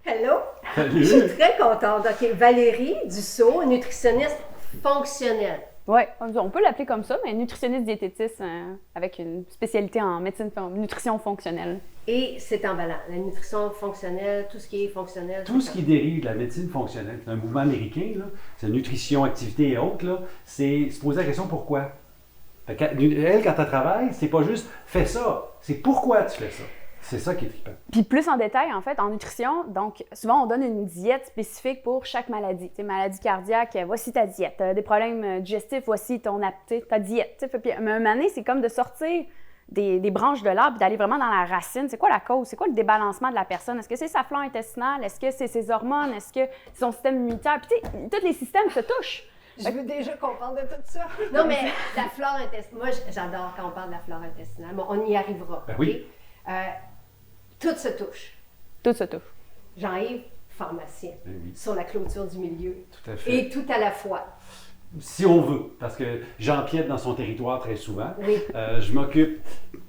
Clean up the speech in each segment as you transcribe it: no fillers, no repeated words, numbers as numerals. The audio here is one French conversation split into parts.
Hello! Salut. Je suis très contente. OK, Valérie Dussault, nutritionniste fonctionnelle. Oui, on peut l'appeler comme ça, mais nutritionniste diététiste avec une spécialité en médecine, nutrition fonctionnelle. Et c'est emballant. La nutrition fonctionnelle, tout ce qui est fonctionnel. Tout ce qui dérive de la médecine fonctionnelle, c'est un mouvement américain, là, c'est nutrition, activité et autres, là, c'est se poser la question pourquoi. Fait elle, quand elle travaille, c'est pas juste fais ça, c'est pourquoi tu fais ça. C'est ça qui est trippant. Puis plus en détail, en fait, en nutrition, donc souvent on donne une diète spécifique pour chaque maladie. Tu sais, maladie cardiaque, voici ta diète. Des problèmes digestifs, voici ta diète. Puis à un moment donné, c'est comme de sortir des branches de l'arbre et d'aller vraiment dans la racine. C'est quoi la cause? C'est quoi le débalancement de la personne? Est-ce que c'est sa flore intestinale? Est-ce que c'est ses hormones? Est-ce que c'est son système immunitaire? Puis tu sais, tous les systèmes se touchent. Je veux déjà qu'on parle de tout ça. Non, mais la flore intestinale, moi j'adore quand on parle de la flore intestinale. Bon, on y arrivera. Ben oui. Tout se touche. Tout se touche. Jean-Yves, pharmacien, Ben oui. sur la clôture du milieu. Tout à fait. Et tout à la fois. Si on veut, parce que j'empiète dans son territoire très souvent. Oui. Je m'occupe.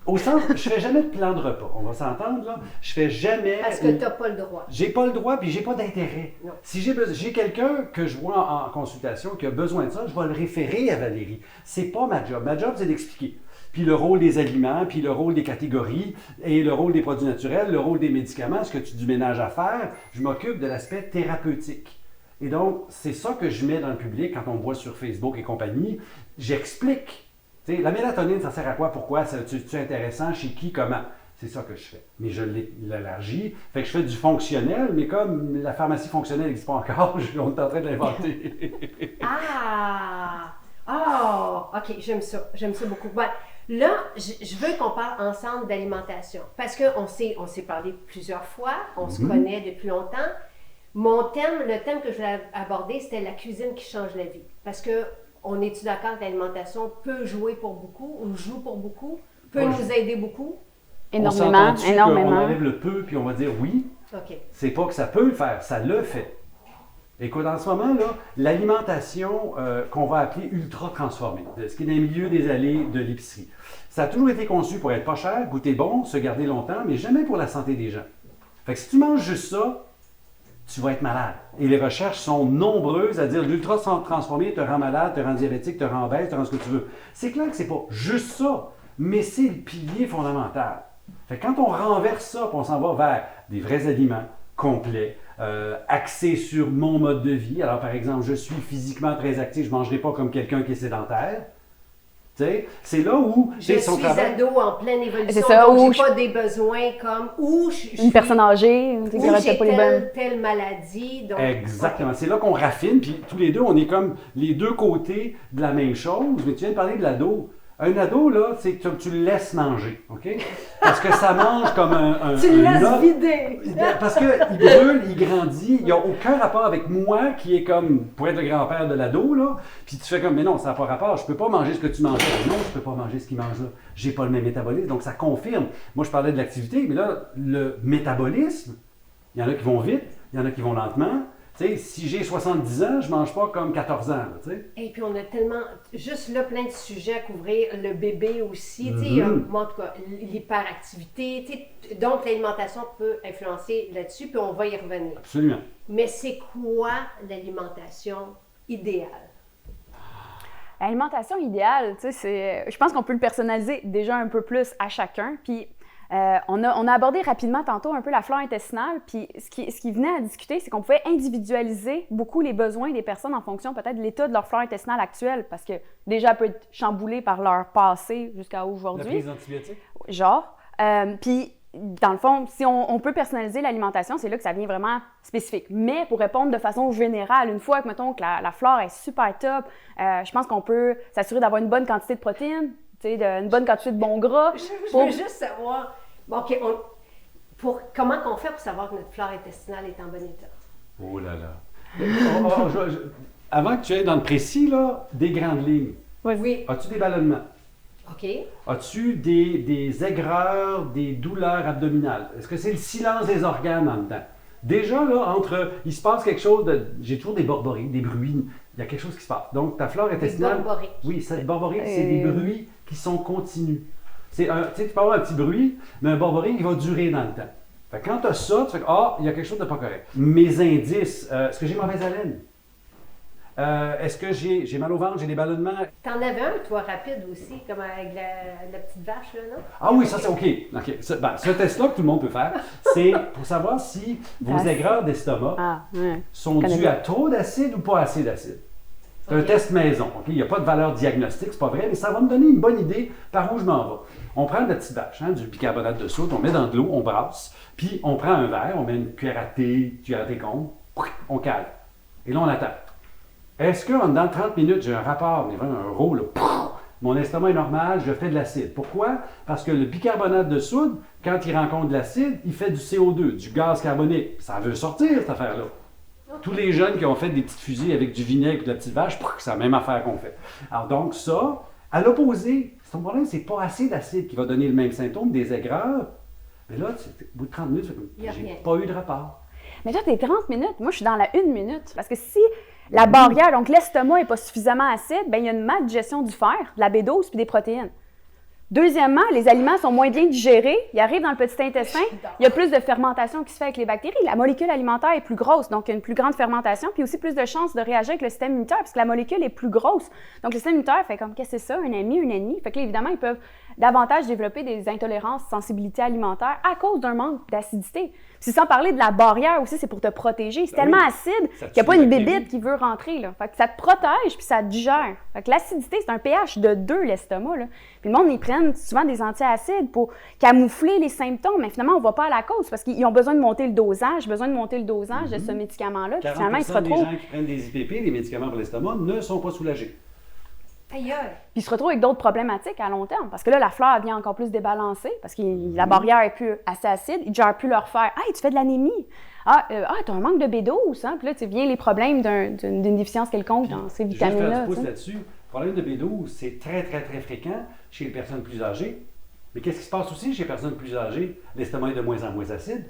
Au centre, je fais jamais de plan de repas. On va s'entendre, là. Je fais jamais. Parce que tu n'as pas le droit. J'ai pas le droit, puis j'ai pas d'intérêt. Non. Si j'ai quelqu'un que je vois en consultation qui a besoin de ça, je vais le référer à Valérie. C'est pas ma job. Ma job, c'est d'expliquer. Puis le rôle des aliments, puis le rôle des catégories, et le rôle des produits naturels, le rôle des médicaments, ce que tu as du ménage à faire. Je m'occupe de l'aspect thérapeutique. Et donc, c'est ça que je mets dans le public quand on me voit sur Facebook et compagnie. J'explique. Tu sais, la mélatonine, ça sert à quoi? Pourquoi? C'est intéressant? Chez qui? Comment? C'est ça que je fais. Mais je l'élargis. Fait que je fais du fonctionnel, mais comme la pharmacie fonctionnelle n'existe pas encore, on est en train de l'inventer. Ah! Oh! OK, j'aime ça. J'aime ça beaucoup. Ouais. Là, je veux qu'on parle ensemble d'alimentation. Parce qu'on s'est parlé plusieurs fois, on se connaît depuis longtemps. Le thème que je voulais aborder, c'était la cuisine qui change la vie. Parce que on est-tu d'accord que l'alimentation peut jouer pour beaucoup, ou joue pour beaucoup, peut nous aider beaucoup? Énormément, On énormément. On enlève le peu, puis on va dire oui. OK. C'est pas que ça peut le faire, ça le fait. Écoute, en ce moment, là, l'alimentation qu'on va appeler ultra transformée, ce qui est dans le milieu des allées de l'épicerie, ça a toujours été conçu pour être pas cher, goûter bon, se garder longtemps, mais jamais pour la santé des gens. Fait que si tu manges juste ça, tu vas être malade. Et les recherches sont nombreuses à dire l'ultra transformé te rend malade, te rend diabétique, te rend obèse, te rend ce que tu veux. C'est clair que c'est pas juste ça, mais c'est le pilier fondamental. Fait que quand on renverse ça, puis on s'en va vers des vrais aliments complets, axés sur mon mode de vie. Alors, par exemple, je suis physiquement très actif, je ne mangerai pas comme quelqu'un qui est sédentaire. Tu sais, c'est là où... Je suis ado en pleine évolution, C'est ça, donc où j'ai pas des besoins comme... Ou Une personne âgée, ou qui n'aurait j'ai pas les bonnes... telle maladie. Donc, Exactement. OK. C'est là qu'on raffine, puis tous les deux, on est comme les deux côtés de la même chose. Mais tu viens de parler de l'ado. Un ado, là, c'est que tu le laisses manger, OK? Parce que ça mange comme Tu le un laisses os. vider! Parce qu'il brûle, il grandit, il n'y a aucun rapport avec moi qui est comme, pour être le grand-père de l'ado, là. Puis tu fais comme, mais non, ça n'a pas rapport, je ne peux pas manger ce que tu manges là. Non, je ne peux pas manger ce qu'il mange là. J'ai pas le même métabolisme, donc ça confirme. Moi, je parlais de l'activité, mais là, le métabolisme, il y en a qui vont vite, il y en a qui vont lentement. Tu sais, si j'ai 70 ans, je ne mange pas comme 14 ans, là, tu sais. Et puis on a tellement, juste là, plein de sujets à couvrir, le bébé aussi, tu sais, moi, en tout cas, l'hyperactivité, tu sais, donc l'alimentation peut influencer là-dessus, puis on va y revenir. Absolument. Mais c'est quoi l'alimentation idéale? L'alimentation idéale, tu sais, je pense qu'on peut le personnaliser déjà un peu plus à chacun. Puis on a abordé rapidement tantôt un peu la flore intestinale. Puis ce qui venait à discuter, c'est qu'on pouvait individualiser beaucoup les besoins des personnes en fonction peut-être de l'état de leur flore intestinale actuelle, parce que déjà elle peut être chamboulée par leur passé jusqu'à La aujourd'hui. prise d'antibiotiques? Genre. Puis dans le fond, si on peut personnaliser l'alimentation, c'est là que ça devient vraiment spécifique. Mais pour répondre de façon générale, une fois que, mettons, que la flore est super top, je pense qu'on peut s'assurer d'avoir une bonne quantité de protéines, une bonne quantité de bons gras. Je veux juste savoir, bon, OK, comment qu'on fait pour savoir que notre flore intestinale est en bon état? Oh là là. Avant que tu ailles dans le précis, là, des grandes lignes. Oui. As-tu des ballonnements? OK. As-tu des aigreurs, des douleurs abdominales? Est-ce que c'est le silence des organes en dedans? Déjà, là, il se passe quelque chose j'ai toujours des borborées, des bruits. Il y a quelque chose qui se passe. Donc, ta flore intestinale... borborées. Oui, cette borborée, c'est des bruits qui sont continus. Tu peux avoir un petit bruit, mais un borborée, il va durer dans le temps. Fait que quand tu as ça, tu fais il y a quelque chose de pas correct. Mes indices, est-ce que j'ai mauvaise haleine? Est-ce que j'ai mal au ventre, j'ai des ballonnements? T'en avais un, toi, rapide aussi, comme avec la petite vache, là, non? Ah oui, ça c'est OK. Ce test-là que tout le monde peut faire, c'est pour savoir si vos aigreurs d'estomac sont dus à trop d'acide ou pas assez d'acide. C'est un test maison. OK? Il n'y a pas de valeur diagnostique, c'est pas vrai, mais ça va me donner une bonne idée par où je m'en vais. On prend de la petite vache, du bicarbonate de soude, on met dans de l'eau, on brasse, puis on prend un verre, on met une cuillère à thé comble, on cale. Et là, on attend. Est-ce que dans 30 minutes, j'ai un rapport, mais vraiment un rôle, mon estomac est normal, je fais de l'acide. Pourquoi? Parce que le bicarbonate de soude, quand il rencontre de l'acide, il fait du CO2, du gaz carbonique. Ça veut sortir, cette affaire-là. Tous les jeunes qui ont fait des petites fusées avec du vinaigre et de la petite vache, c'est la même affaire qu'on fait. Alors donc ça, à l'opposé, son problème, c'est pas assez d'acide qui va donner le même symptôme, des aigreurs. Mais là, au bout de 30 minutes, j'ai pas eu de rapport. Mais toi, t'es 30 minutes. Moi, je suis dans la 1 minute. Parce que si la barrière, donc l'estomac n'est pas suffisamment acide, bien, il y a une maldigestion du fer, de la B12 puis des protéines. Deuxièmement, les aliments sont moins bien digérés, ils arrivent dans le petit intestin, il y a plus de fermentation qui se fait avec les bactéries, la molécule alimentaire est plus grosse, donc il y a une plus grande fermentation, puis aussi plus de chances de réagir avec le système immunitaire, parce que la molécule est plus grosse. Donc le système immunitaire fait comme, qu'est-ce que c'est ça, un ami, une ennemie? Fait que là, évidemment, ils peuvent davantage développer des intolérances, sensibilités alimentaires à cause d'un manque d'acidité. Puis sans parler de la barrière aussi, c'est pour te protéger. C'est tellement acide qu'il n'y a pas une bébite qui veut rentrer, là. Fait que ça te protège puis ça te digère. Fait que l'acidité, c'est un pH de 2, l'estomac, là. Puis le monde, ils prennent souvent des antiacides pour camoufler les symptômes, mais finalement, on ne voit pas à la cause parce qu'ils ont besoin de monter le dosage, de ce médicament-là. Puis finalement, ils se retrouvent... des gens qui prennent des IPP, des médicaments pour l'estomac, ne sont pas soulagés. Ailleurs. Puis ils se retrouvent avec d'autres problématiques à long terme, parce que là, la flore vient encore plus débalancée, parce que la barrière est plus assez acide, ils ne gèrent plus leur fer. « Hey, tu fais de l'anémie! Tu as un manque de B12! Hein? » Puis là, tu viens les problèmes d'une déficience quelconque dans ces vitamines-là. Je vais faire là-dessus. Le problème de B12, c'est très, très, très fréquent chez les personnes plus âgées. Mais qu'est-ce qui se passe aussi chez les personnes plus âgées? L'estomac est de moins en moins acide.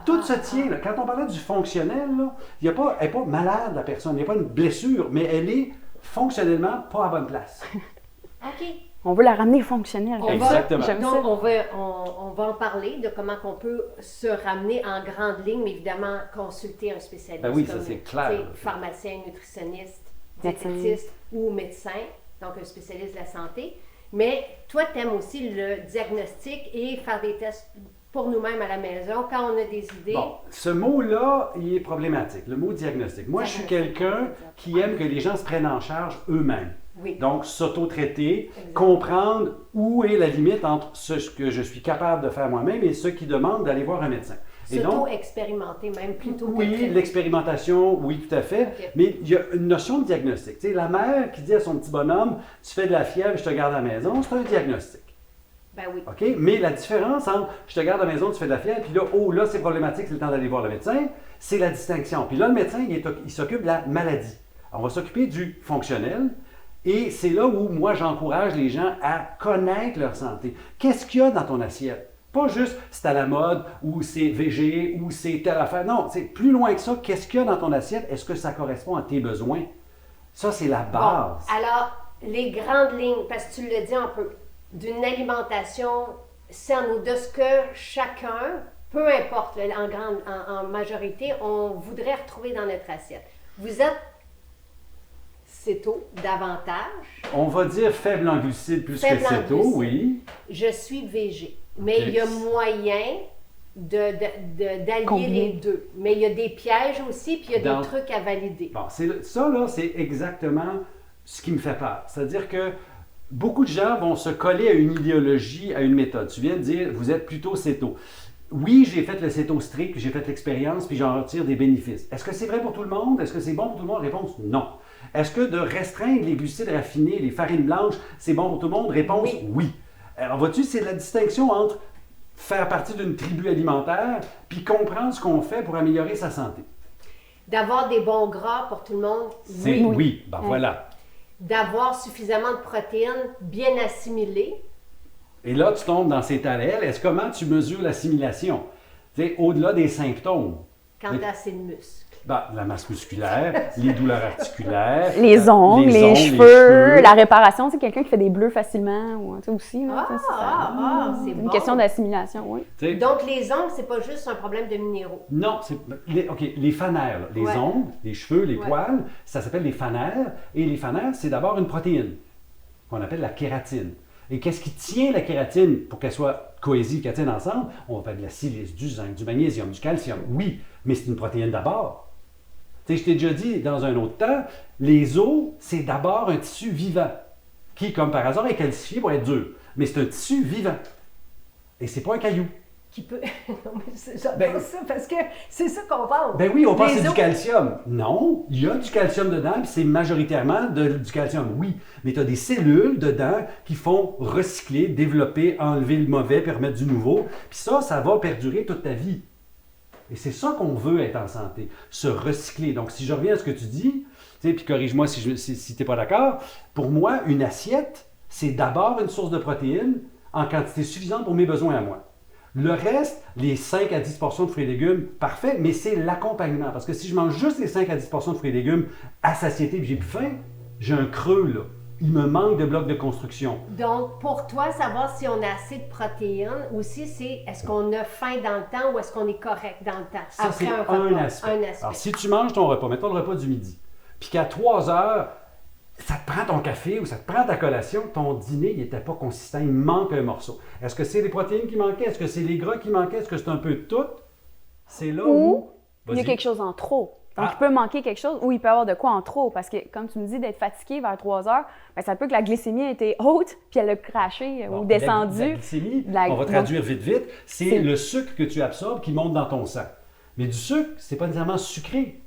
Tout se tient. Là. Quand on parlait du fonctionnel, là, elle n'est pas malade, la personne. Il n'y a pas une blessure, mais elle est fonctionnellement pas à bonne place. OK. On veut la ramener fonctionnelle. Exactement. Donc, on va en parler de comment on peut se ramener en grande ligne, mais évidemment, consulter un spécialiste. Ben oui, ça c'est clair. Pharmacien, nutritionniste, diététiste ou médecin, donc un spécialiste de la santé. Mais toi, tu aimes aussi le diagnostic et faire des tests pour nous-mêmes à la maison quand on a des idées. Bon, ce mot-là, il est problématique, le mot diagnostic. Moi, je suis quelqu'un qui aime que les gens se prennent en charge eux-mêmes. Oui. Donc, s'auto-traiter, comprendre où est la limite entre ce que je suis capable de faire moi-même et ce qui demande d'aller voir un médecin. S'auto-expérimenter même plutôt que... Oui, l'expérimentation, oui, tout à fait. Okay. Mais il y a une notion de diagnostic. Tu sais, la mère qui dit à son petit bonhomme, tu fais de la fièvre, je te garde à la maison, c'est un diagnostic. Ben oui. OK? Mais la différence entre je te garde à la maison, tu fais de la fièvre, puis là, là, c'est problématique, c'est le temps d'aller voir le médecin, c'est la distinction. Puis là, le médecin, il s'occupe de la maladie. Alors, on va s'occuper du fonctionnel, et c'est là où moi, j'encourage les gens à connaître leur santé. Qu'est-ce qu'il y a dans ton assiette? Pas juste c'est à la mode, ou c'est végé, ou c'est telle affaire. Non, c'est plus loin que ça. Qu'est-ce qu'il y a dans ton assiette? Est-ce que ça correspond à tes besoins? Ça, c'est la base. Bon, alors, les grandes lignes, parce que tu le dis un peu, d'une alimentation saine ou de ce que chacun, peu importe, en majorité, on voudrait retrouver dans notre assiette. Vous êtes céto davantage. On va dire faible en glucides plus que céto, oui. Je suis végé. Mais il y a moyen d'allier les deux. Mais il y a des pièges aussi, puis il y a des trucs à valider. Bon, ça, là, c'est exactement ce qui me fait peur. C'est-à-dire que beaucoup de gens vont se coller à une idéologie, à une méthode. Tu viens de dire, vous êtes plutôt céto. Oui, j'ai fait le céto strict, puis j'ai fait l'expérience, puis j'en retire des bénéfices. Est-ce que c'est vrai pour tout le monde? Est-ce que c'est bon pour tout le monde? Réponse, non. Est-ce que de restreindre les glucides raffinés, les farines blanches, c'est bon pour tout le monde? Réponse, oui. Alors, vois-tu, c'est la distinction entre faire partie d'une tribu alimentaire puis comprendre ce qu'on fait pour améliorer sa santé. D'avoir des bons gras pour tout le monde? Oui. Ben voilà. D'avoir suffisamment de protéines bien assimilées? Et là, tu tombes dans ces talents. Comment tu mesures l'assimilation? Au-delà des symptômes. Quand tu as assez de muscles. La masse musculaire, les douleurs articulaires, Les ongles, les cheveux, la réparation. C'est quelqu'un qui fait des bleus facilement ou aussi. Là, C'est une bon. question d'assimilation, oui. Donc, les ongles, c'est pas juste un problème de minéraux. Non, les fanères, là, les ongles, les cheveux, les poils, ça s'appelle les fanères. Et les fanères, c'est d'abord une protéine qu'on appelle la kératine. Et qu'est-ce qui tient la kératine pour qu'elle soit cohésive, qu'elle tienne ensemble? On va faire de la silice, du zinc, du magnésium, du calcium. Oui, mais c'est une protéine d'abord. Tu sais, je t'ai déjà dit dans un autre temps, les os, c'est d'abord un tissu vivant qui, comme par hasard, est calcifié pour être dur. Mais c'est un tissu vivant. Et c'est pas un caillou. Qui peut. Non, mais j'adore ça parce que c'est ça qu'on pense. Ben oui, on pense que c'est Les du os- calcium. Non, il y a du calcium dedans, puis c'est majoritairement du calcium, oui. Mais tu as des cellules dedans qui font recycler, développer, enlever le mauvais, puis remettre du nouveau. Puis ça va perdurer toute ta vie. Et c'est ça qu'on veut être en santé, se recycler. Donc, si je reviens à ce que tu dis, tu sais, puis corrige-moi si tu n'es pas d'accord, pour moi, une assiette, c'est d'abord une source de protéines en quantité suffisante pour mes besoins à moi. Le reste, les 5 à 10 de fruits et légumes, parfait, mais c'est l'accompagnement. Parce que si je mange juste les 5 à 10 de fruits et légumes à satiété et j'ai plus faim, j'ai un creux, là. Il me manque de blocs de construction. Donc, pour toi, savoir si on a assez de protéines aussi, c'est est-ce qu'on a faim dans le temps ou est-ce qu'on est correct dans le temps? Ça, c'est un repas, un aspect. Alors, si tu manges ton repas, mettons le repas du midi, puis qu'à 3 heures, ça te prend ton café ou ça te prend ta collation, ton dîner, il n'était pas consistant, il manque un morceau. Est-ce que c'est les protéines qui manquaient? Est-ce que c'est les gras qui manquaient? Est-ce que c'est un peu de tout? C'est là où... Il y a quelque chose en trop. Donc, il peut manquer quelque chose ou il peut y avoir de quoi en trop. Parce que, comme tu me dis, d'être fatigué vers 3 heures, bien, ça peut que la glycémie a été haute, puis elle a craché ou descendu. La glycémie, on va traduire vite, c'est le sucre que tu absorbes qui monte dans ton sang. Mais du sucre, c'est pas nécessairement sucré.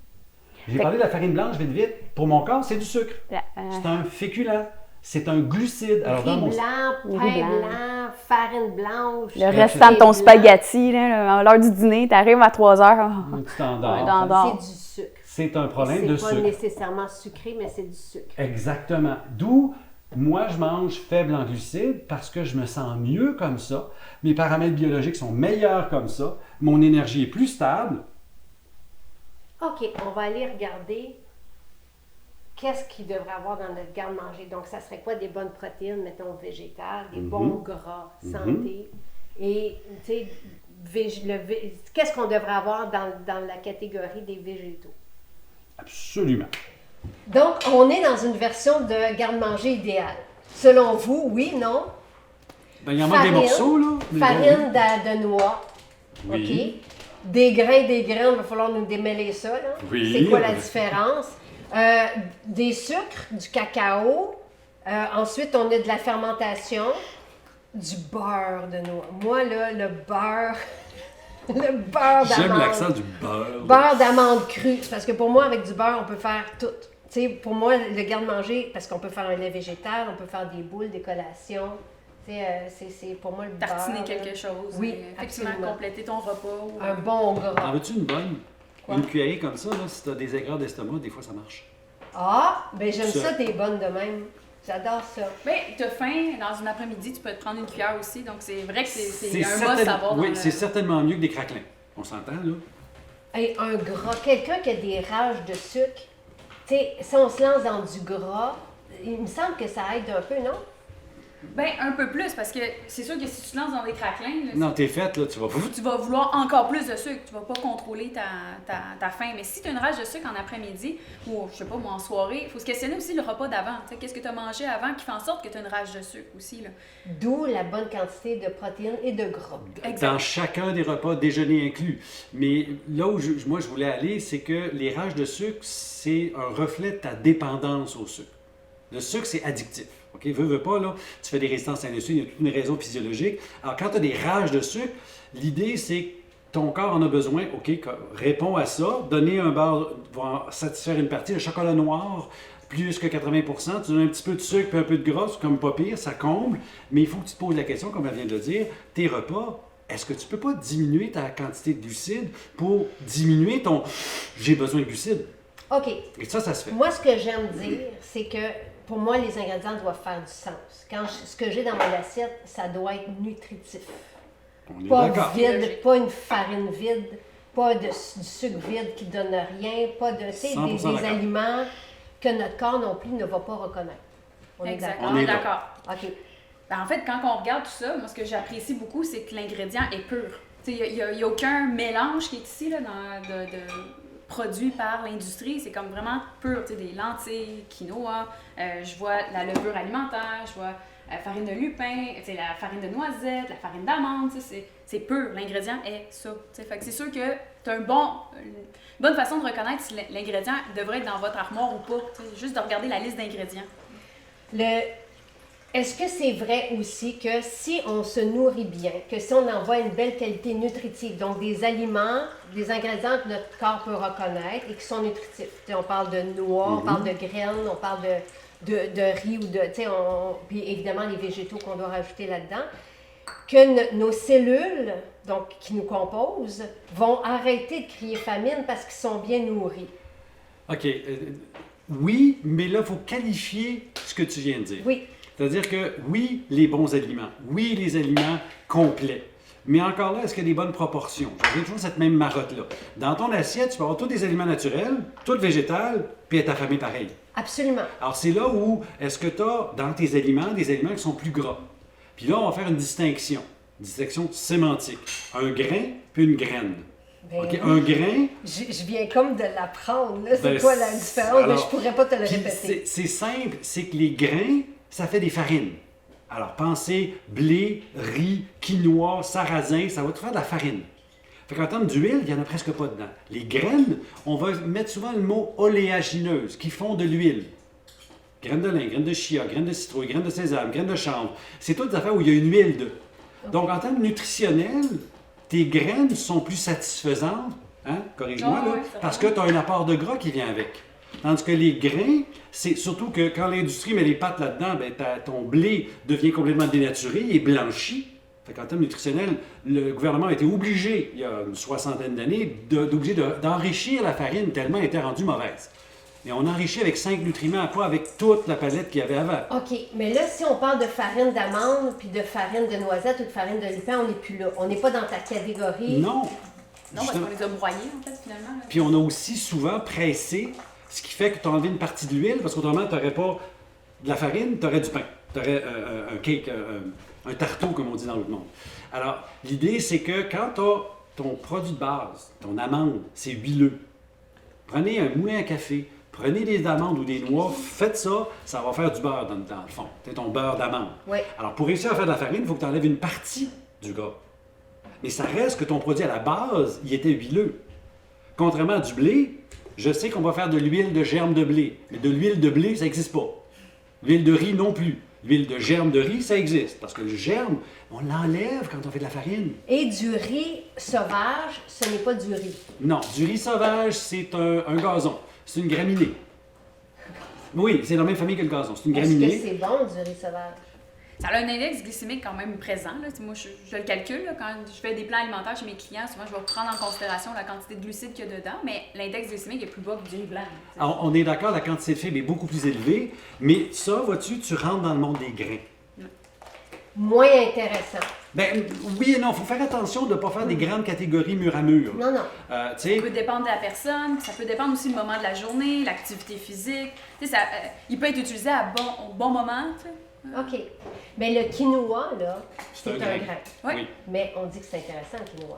J'ai parlé de la farine blanche vite. Pour mon corps, c'est du sucre. C'est un féculent. C'est un glucide. Alors, riz blanc, pain blanc, farine blanche. Le restant de ton spaghetti, là, à l'heure du dîner, tu arrives à 3 heures. Tu t'endors. C'est du sucre. C'est un problème de sucre. C'est pas nécessairement sucré, mais c'est du sucre. Exactement. D'où, moi, je mange faible en glucides parce que je me sens mieux comme ça. Mes paramètres biologiques sont meilleurs comme ça. Mon énergie est plus stable. OK, on va aller regarder qu'est-ce qu'il devrait avoir dans notre garde-manger. Donc, ça serait quoi des bonnes protéines, mettons, végétales, des bons gras, santé. Et, tu sais, qu'est-ce qu'on devrait avoir dans la catégorie des végétaux? Absolument. Donc, on est dans une version de garde-manger idéale. Selon vous, oui, non? Ben, il y en a des morceaux, là. Farine de noix. Oui. OK? Des grains, il va falloir nous démêler ça, là. Oui. C'est quoi la différence? Des sucres, du cacao. Ensuite, on a de la fermentation. Du beurre de noix. Moi, là, le beurre... le beurre d'amande. J'aime l'accent du beurre. Beurre d'amande cru. C'est parce que pour moi, avec du beurre, on peut faire tout. Tu sais, pour moi, le garde-manger, parce qu'on peut faire un lait végétal, on peut faire des boules, des collations. Tu sais, c'est pour moi le beurre. Tartiner quelque chose. Oui, effectivement, absolument. compléter ton repas. Ou... Un bon gras. En veux-tu une bonne? Quoi? Une cuillerée comme ça, là, si tu as des aigreurs d'estomac, des fois ça marche. Ah, ben j'aime Ça. ça des bonnes de même. J'adore ça. Mais tu as faim, dans une après-midi, tu peux te prendre une cuillère aussi. Donc, c'est vrai que c'est un certain- must à avoir dans Oui, le- c'est certainement mieux que des craquelins. On s'entend, là? Hey, un gras, quelqu'un qui a des rages de sucre, tu sais, si on se lance dans du gras, il me semble que ça aide un peu, non? Ben, un peu plus, parce que c'est sûr que si tu te lances dans des craquelins, là, Non, t'es faite, là, tu vas... tu vas vouloir encore plus de sucre. Tu vas pas contrôler ta faim. Mais si tu as une rage de sucre en après-midi, ou je sais pas, moi, en soirée, il faut se questionner aussi le repas d'avant. Tu sais, qu'est-ce que tu as mangé avant qui fait en sorte que tu as une rage de sucre aussi, là. D'où la bonne quantité de protéines et de gras. Dans chacun des repas, déjeuner inclus. Mais là où moi je voulais aller, c'est que les rages de sucre, c'est un reflet de ta dépendance au sucre. Le sucre, c'est addictif. OK? Veux pas, là, tu fais des résistances à l'insuline, il y a toute une raison physiologique. Alors, quand tu as des rages de sucre, l'idée, c'est que ton corps en a besoin, OK, réponds à ça. Donner un beurre va satisfaire une partie. Le chocolat noir, plus que 80%, tu donnes un petit peu de sucre et un peu de gras, c'est comme pas pire, ça comble. Mais il faut que tu te poses la question, comme elle vient de le dire, tes repas, est-ce que tu peux pas diminuer ta quantité de glucides pour diminuer ton « j'ai besoin de glucides ». OK. Et ça se fait. Moi, ce que j'aime dire, c'est que pour moi, les ingrédients doivent faire du sens. Ce que j'ai dans mon assiette, ça doit être nutritif. On est Pas d'accord. vide, pas une farine vide. pas du sucre vide qui donne rien, pas de, tu sais, 100% des d'accord. aliments que notre corps non plus ne va pas reconnaître. On est d'accord? Exactement, On est là. d'accord. OK. Ben, en fait, quand on regarde tout ça, moi, ce que j'apprécie beaucoup, c'est que l'ingrédient est pur. Il n'y a aucun mélange qui est ici là, de produits par l'industrie. C'est comme vraiment pur. T'sais, des lentilles, quinoa, je vois la levure alimentaire, je vois farine de lupin, la farine de noisette, la farine d'amande. C'est pur. L'ingrédient est ça. Fait que c'est sûr que tu as une bonne façon de reconnaître si l'ingrédient devrait être dans votre armoire ou pas. Juste de regarder la liste d'ingrédients. Est-ce que c'est vrai aussi que si on se nourrit bien, que si on envoie une belle qualité nutritive, donc des aliments, des ingrédients que notre corps peut reconnaître et qui sont nutritifs. T'sais, on parle de noix, on parle de graines, on parle de riz ou de, puis évidemment les végétaux qu'on doit rajouter là-dedans, que nos cellules, donc qui nous composent, vont arrêter de crier famine parce qu'ils sont bien nourris. OK. Oui, mais là, il faut qualifier ce que tu viens de dire. Oui. C'est-à-dire que oui, les bons aliments, oui, les aliments complets. Mais encore là, est-ce qu'il y a des bonnes proportions? J'ai toujours cette même marotte-là. Dans ton assiette, tu peux avoir tous des aliments naturels, tout végétal, puis être affamé pareil. Absolument. Alors, c'est là où est-ce que tu as dans tes aliments des aliments qui sont plus gras. Puis là, on va faire une distinction sémantique. Un grain puis une graine. Ben OK? oui. Un grain, Je viens comme de l'apprendre, là. C'est Ben, quoi la différence? Mais alors, je pourrais pas te le puis répéter. c'est simple, c'est que les grains, ça fait des farines. Alors, pensez blé, riz, quinoa, sarrasin, ça va tout faire de la farine. Fait qu'en termes d'huile, il n'y en a presque pas dedans. Les graines, on va mettre souvent le mot oléagineuses, qui font de l'huile. Graines de lin, graines de chia, graines de citrouille, graines de sésame, graines de chanvre. C'est toutes des affaires où il y a une huile de. Donc, en termes nutritionnels, tes graines sont plus satisfaisantes, hein? Corrige-moi, Ah là, ouais, ça parce va. que tu as un apport de gras qui vient avec. Tandis que les grains, c'est surtout que quand l'industrie met les pattes là-dedans, ben, ton blé devient complètement dénaturé et blanchi. Fait qu'en termes nutritionnels, le gouvernement a été obligé, il y a une soixantaine d'années, d'enrichir la farine tellement elle était rendue mauvaise. Et on enrichit avec 5 nutriments, pas avec toute la palette qu'il y avait avant. OK, mais là, si on parle de farine d'amande, puis de farine de noisette ou de farine de lupin, on n'est plus là. On n'est pas dans ta catégorie. Non. Non, parce Justement. qu'on les a broyés, en fait, finalement. là. Puis on a aussi souvent pressé, ce qui fait que tu as enlevé une partie de l'huile, parce qu'autrement, tu n'aurais pas de la farine, tu aurais du pain. Tu aurais un cake, un tarteau, comme on dit dans l'autre monde. Alors, l'idée, c'est que quand tu as ton produit de base, ton amande, c'est huileux. Prenez un moulin à café, prenez des amandes ou des noix, faites ça, ça va faire du beurre dans le fond. C'est ton beurre d'amande. Oui. Alors, pour réussir à faire de la farine, il faut que tu enlèves une partie du gras. Mais ça reste que ton produit à la base, il était huileux. Contrairement à du blé, je sais qu'on va faire de l'huile de germe de blé, mais de l'huile de blé, ça n'existe pas. L'huile de riz non plus. L'huile de germe de riz, ça existe. Parce que le germe, on l'enlève quand on fait de la farine. Et du riz sauvage, ce n'est pas du riz. Non, du riz sauvage, c'est un gazon. C'est une graminée. Oui, c'est dans la même famille que le gazon. C'est une Est-ce que graminée. c'est bon, du riz sauvage? Ça a un index glycémique quand même présent. Là. Moi, je le calcule. Là, quand je fais des plans alimentaires chez mes clients, souvent, je vais prendre en considération la quantité de glucides qu'il y a dedans, mais l'index glycémique est plus bas que du riz blanc. Là, Alors, on est d'accord, la quantité de fibres est beaucoup plus élevée, mais ça, vois-tu, tu rentres dans le monde des grains. Moins intéressant. Ben oui et non, il faut faire attention de ne pas faire des grandes catégories mur à mur. Non, non. Tu sais, Ça peut dépendre de la personne, ça peut dépendre aussi du moment de la journée, l'activité physique. Tu sais, il peut être utilisé au bon moment. Tu sais. OK. Mais le quinoa, là, c'est un grain. Ouais. Oui. Mais on dit que c'est intéressant, le quinoa.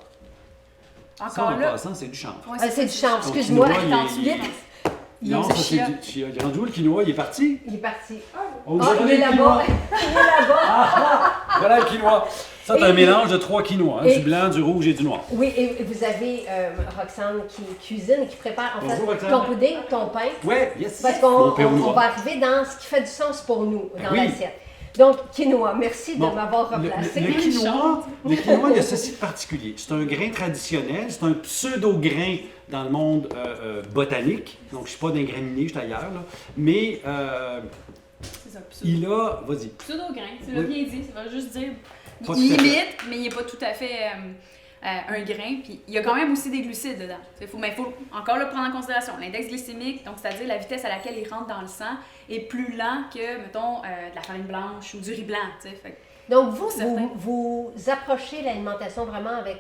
Ça, Encore en là. passant, c'est du chanvre. Ouais, Ah, c'est du chanvre, Donc, excuse-moi. quinoa, il est- Attends, il est- vite. Non, Il ça est c'est chia. du chia. Il est rendu où le quinoa? Il est parti? Il est parti. On vous Ah, a il donné est le là-bas. quinoa. Il est là-bas. Voilà le quinoa. Ça, c'est un Et- mélange de 3 quinoas, hein, et- du blanc, du rouge et du noir. Oui, et vous avez Roxane qui cuisine et qui prépare en fait Bonjour, Roxane. ton pudding, ton pain. Ouais, yes. Parce Mon qu'on pain au on noir. va arriver dans ce qui fait du sens pour nous, dans oui. l'assiette. Donc, quinoa, merci Bon, de m'avoir le replacé. quinoa, il y a ceci de particulier. C'est un grain traditionnel, c'est un pseudo-grain dans le monde botanique. Donc, je ne suis pas d'un graminé, je suis ailleurs. Là. Mais C'est ça, pseudo. il a... Vas-y. Pseudo-grain, tu l'as Oui. bien dit, ça veut juste dire. Pas Il tout à fait. imite, mais il n'est pas tout à fait un grain. Puis il y a quand même aussi des glucides dedans. Il faut encore le prendre en considération. L'index glycémique, donc c'est-à-dire la vitesse à laquelle il rentre dans le sang, est plus lent que, mettons, de la farine blanche ou du riz blanc. Tu sais. Fait que Donc, vous Certains. approchez l'alimentation vraiment avec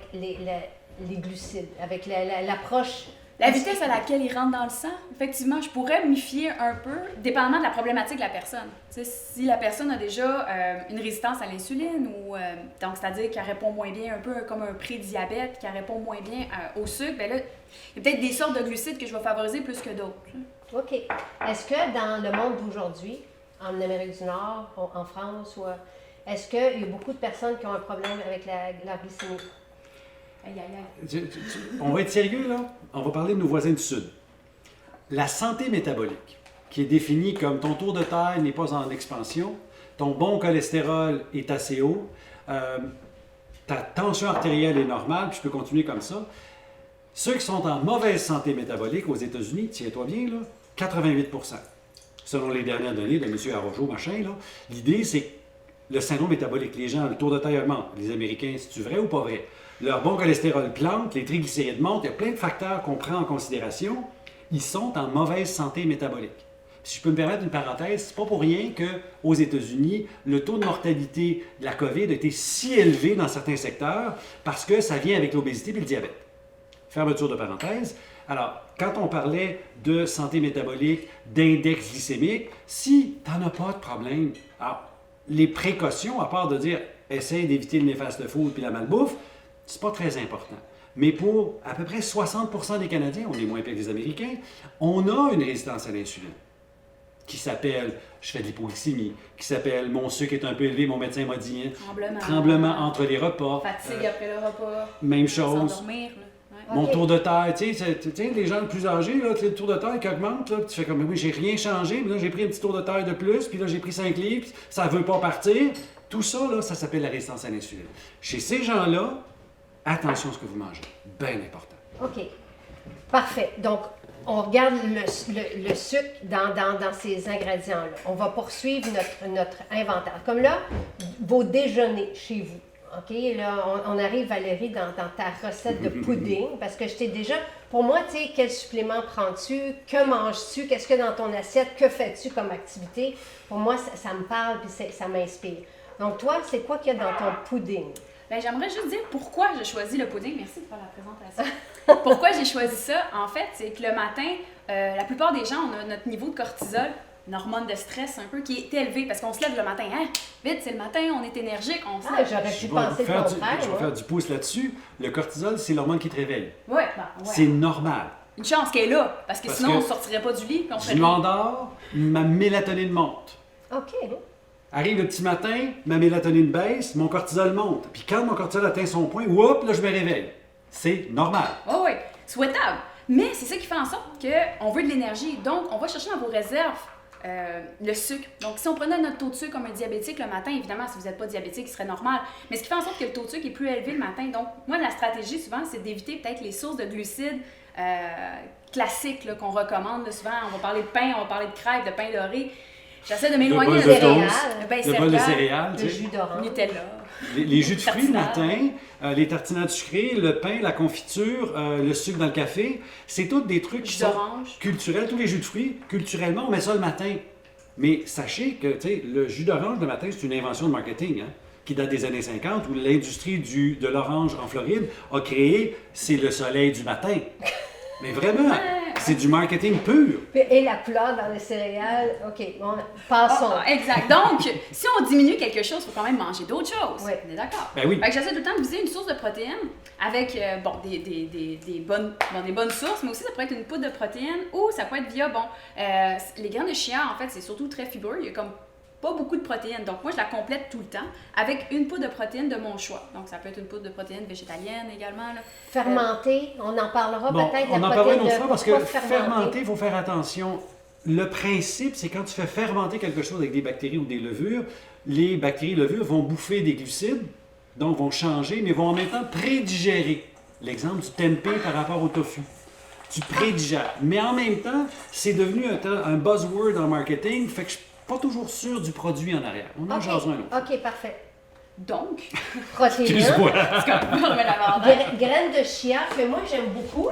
les glucides, avec l'approche. La vitesse à laquelle il rentre dans le sang, effectivement, je pourrais m'y fier un peu, dépendamment de la problématique de la personne. Tu sais, si la personne a déjà une résistance à l'insuline, ou donc c'est-à-dire qu'elle répond moins bien, un peu comme un pré-diabète, qu'elle répond moins bien au sucre, bien là, il y a peut-être des sortes de glucides que je vais favoriser plus que d'autres. OK. Est-ce que dans le monde d'aujourd'hui, en Amérique du Nord, en France, est-ce qu'il y a beaucoup de personnes qui ont un problème avec la glycémie? Aïe, aïe, aïe. On va être sérieux, là. On va parler de nos voisins du Sud. La santé métabolique, qui est définie comme ton tour de taille n'est pas en expansion, ton bon cholestérol est assez haut, ta tension artérielle est normale, puis je peux continuer comme ça. Ceux qui sont en mauvaise santé métabolique aux États-Unis, tiens-toi bien, là, 88%. Selon les dernières données de M. Arrojo, machin, là, l'idée, c'est que le syndrome métabolique, les gens, le tour de taille augmente. Les Américains, c'est-tu vrai ou pas vrai? Leur bon cholestérol plante, les triglycérides montent, il y a plein de facteurs qu'on prend en considération. Ils sont en mauvaise santé métabolique. Si je peux me permettre une parenthèse, c'est pas pour rien qu'aux États-Unis, le taux de mortalité de la COVID a été si élevé dans certains secteurs parce que ça vient avec l'obésité et le diabète. Fermeture de parenthèse. Alors, quand on parlait de santé métabolique, d'index glycémique, si tu n'en as pas de problème, alors, les précautions, à part de dire essaye d'éviter le néfaste food puis la malbouffe, c'est pas très important. Mais pour à peu près 60% des Canadiens, on est moins pire que les Américains, on a une résistance à l'insuline qui s'appelle je fais de l'hypoglycémie, qui s'appelle mon sucre est un peu élevé, mon médecin m'a dit tremblement entre les repas. Fatigue après le repas. Même chose. S'endormir, là. Ouais. Mon tour de taille, tu sais, les gens plus âgés, là, le tour de taille qui augmente, là, tu fais comme, oui, j'ai rien changé, mais là, j'ai pris un petit tour de taille de plus, puis là, j'ai pris 5 livres, puis ça veut pas partir. Tout ça, là, ça s'appelle la résistance à l'insuline. Chez ces gens-là, attention à ce que vous mangez. Bien important. OK. Parfait. Donc, on regarde le sucre dans ces ingrédients-là. On va poursuivre notre inventaire. Comme là, vos déjeuners chez vous. OK, là, on arrive, Valérie, dans ta recette de pudding, parce que je t'ai déjà... Pour moi, tu sais, quel supplément prends-tu? Que manges-tu? Qu'est-ce que dans ton assiette? Que fais-tu comme activité? Pour moi, ça me parle puis ça m'inspire. Donc, toi, c'est quoi qu'il y a dans ton pudding? Bien, j'aimerais juste dire pourquoi j'ai choisi le pudding. Merci de faire la présentation. Pourquoi j'ai choisi ça? En fait, c'est que le matin, la plupart des gens, on a notre niveau de cortisol, une hormone de stress un peu, qui est élevé parce qu'on se lève le matin. Hein? Vite, c'est le matin, on est énergique, on se lève. J'aurais pu penser le contraire. Je vais faire du pouce là-dessus. Le cortisol, c'est l'hormone qui te réveille. Ouais. C'est normal. Une chance qu'elle est là, parce que sinon, on ne sortirait pas du lit. Puis on je m'endors, ma mélatonine monte. OK. Arrive le petit matin, ma mélatonine baisse, mon cortisol monte. Puis quand mon cortisol atteint son point, hop, là, je me réveille. C'est normal. Oui, souhaitable. Mais c'est ça qui fait en sorte qu'on veut de l'énergie. Donc, on va chercher dans vos réserves le sucre. Donc, si on prenait notre taux de sucre comme un diabétique le matin, évidemment, si vous n'êtes pas diabétique, ce serait normal. Mais ce qui fait en sorte que le taux de sucre est plus élevé le matin. Donc, moi, la stratégie, souvent, c'est d'éviter peut-être les sources de glucides classiques là, qu'on recommande. Là, souvent, on va parler de pain, on va parler de crêpes, de pain doré. J'essaie de m'éloigner de bol de céréales, le jus d'orange, Nutella. Les jus de fruits le matin, les tartinades sucrées, le pain, la confiture, le sucre dans le café, c'est tous des trucs qui sont culturels. Tous les jus de fruits, culturellement, on met ça le matin. Mais sachez que le jus d'orange le matin, c'est une invention de marketing qui date des années 50 où l'industrie de l'orange en Floride a créé « c'est le soleil du matin ». Mais vraiment, c'est du marketing pur. Et la couleur dans les céréales, OK, bon, passons. Exact. Donc, si on diminue quelque chose, il faut quand même manger d'autres choses. Oui. On est d'accord? Ben oui. Fait que j'essaie tout le temps de viser une source de protéines avec des bonnes sources, mais aussi ça pourrait être une poudre de protéines ou ça peut être via, les graines de chia, en fait, c'est surtout très fibreux. Il y a comme pas beaucoup de protéines. Donc, moi, je la complète tout le temps avec une poudre de protéines de mon choix. Donc, ça peut être une poudre de protéines végétalienne également. Là. Fermentée, on en parlera peut-être. On en parlera une autre fois parce que fermenter, il faut faire attention. Le principe, c'est quand tu fais fermenter quelque chose avec des bactéries ou des levures, les bactéries et levures vont bouffer des glucides, donc vont changer, mais vont en même temps prédigérer. L'exemple du tempeh par rapport au tofu. Tu prédigères. Mais en même temps, c'est devenu un buzzword en marketing, fait que je suis pas toujours sûr du produit en arrière. On en jase un autre. OK, parfait. Donc, protéines. Graines de chia, que moi j'aime beaucoup,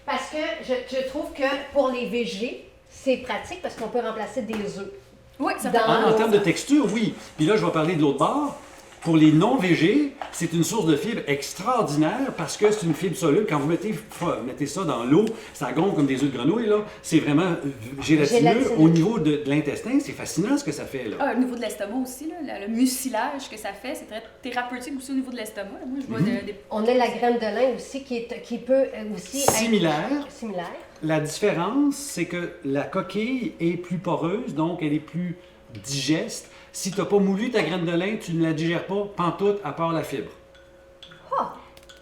parce que je trouve que pour les végés, c'est pratique parce qu'on peut remplacer des œufs. Oui, ça en termes de texture, oui. Puis là, je vais parler de l'autre bord. Pour les non-végés, c'est une source de fibres extraordinaire parce que c'est une fibre soluble. Quand vous mettez ça dans l'eau, ça gonfle comme des œufs de grenouille. Là. C'est vraiment gélatineux. Au niveau de l'intestin, c'est fascinant ce que ça fait. Là. Au niveau de l'estomac aussi, là, le mucilage que ça fait, c'est très thérapeutique aussi au niveau de l'estomac. Là. Moi, je vois des... On a la graine de lin aussi qui peut aussi Similaire. être similaire. La différence, c'est que la coquille est plus poreuse, donc elle est plus digeste. Si tu n'as pas moulu ta graine de lin, tu ne la digères pas pantoute à part la fibre.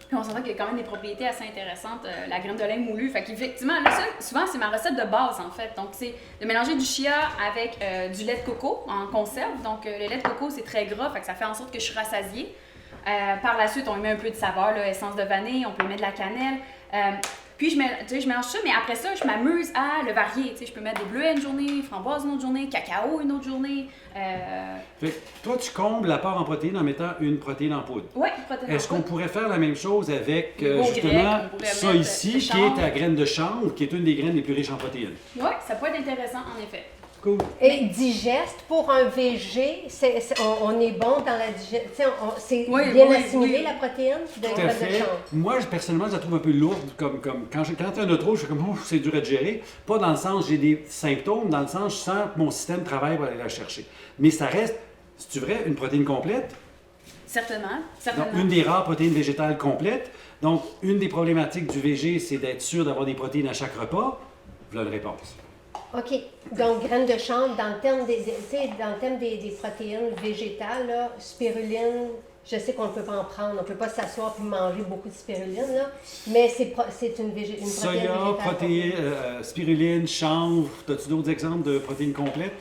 Puis on s'entend qu'il y a quand même des propriétés assez intéressantes, la graine de lin moulue. Fait qu'effectivement, là, ça, souvent, c'est ma recette de base, en fait. Donc, c'est de mélanger du chia avec du lait de coco en conserve. Donc, le lait de coco, c'est très gras, fait que ça fait en sorte que je suis rassasiée. Par la suite, on y met un peu de saveur, là, essence de vanille, on peut y mettre de la cannelle. Puis, je mélange ça, mais après ça, je m'amuse à le varier. Je peux mettre des bleuets une journée, framboise une autre journée, cacao une autre journée. Fait que toi, tu combles l'apport en protéines en mettant une protéine en poudre. Oui, protéines. Est-ce qu'on pourrait faire la même chose avec Les veaux justement grecs, on pourrait ça mettre ici, le qui est chanvre. ta graine de chanvre, qui est une des graines les plus riches en protéines? Oui, ça peut être intéressant, en effet. Cool. Et digeste, pour un VG, on est bon dans la digestion. C'est Oui, bien oui, assimilé, oui. la protéine de Tout à graine de fait. chanvre. Moi, personnellement, je la trouve un peu lourde. Comme quand tu as un autre je fais comme, oh, c'est dur à gérer. Pas dans le sens, j'ai des symptômes, dans le sens, je sens que mon système travaille pour aller la chercher. Mais ça reste, c'est-tu vrai, une protéine complète? Certainement, Donc, certainement. une des rares protéines végétales complètes. Donc, une des problématiques du VG, c'est d'être sûr d'avoir des protéines à chaque repas. Voilà la réponse. OK. Donc, graines de chanvre, dans le terme des protéines végétales, là, spiruline, je sais qu'on ne peut pas en prendre, on ne peut pas s'asseoir et manger beaucoup de spiruline, là, mais c'est une protéine Soya, végétale. protéines, spiruline, chanvre. As-tu d'autres exemples de protéines complètes?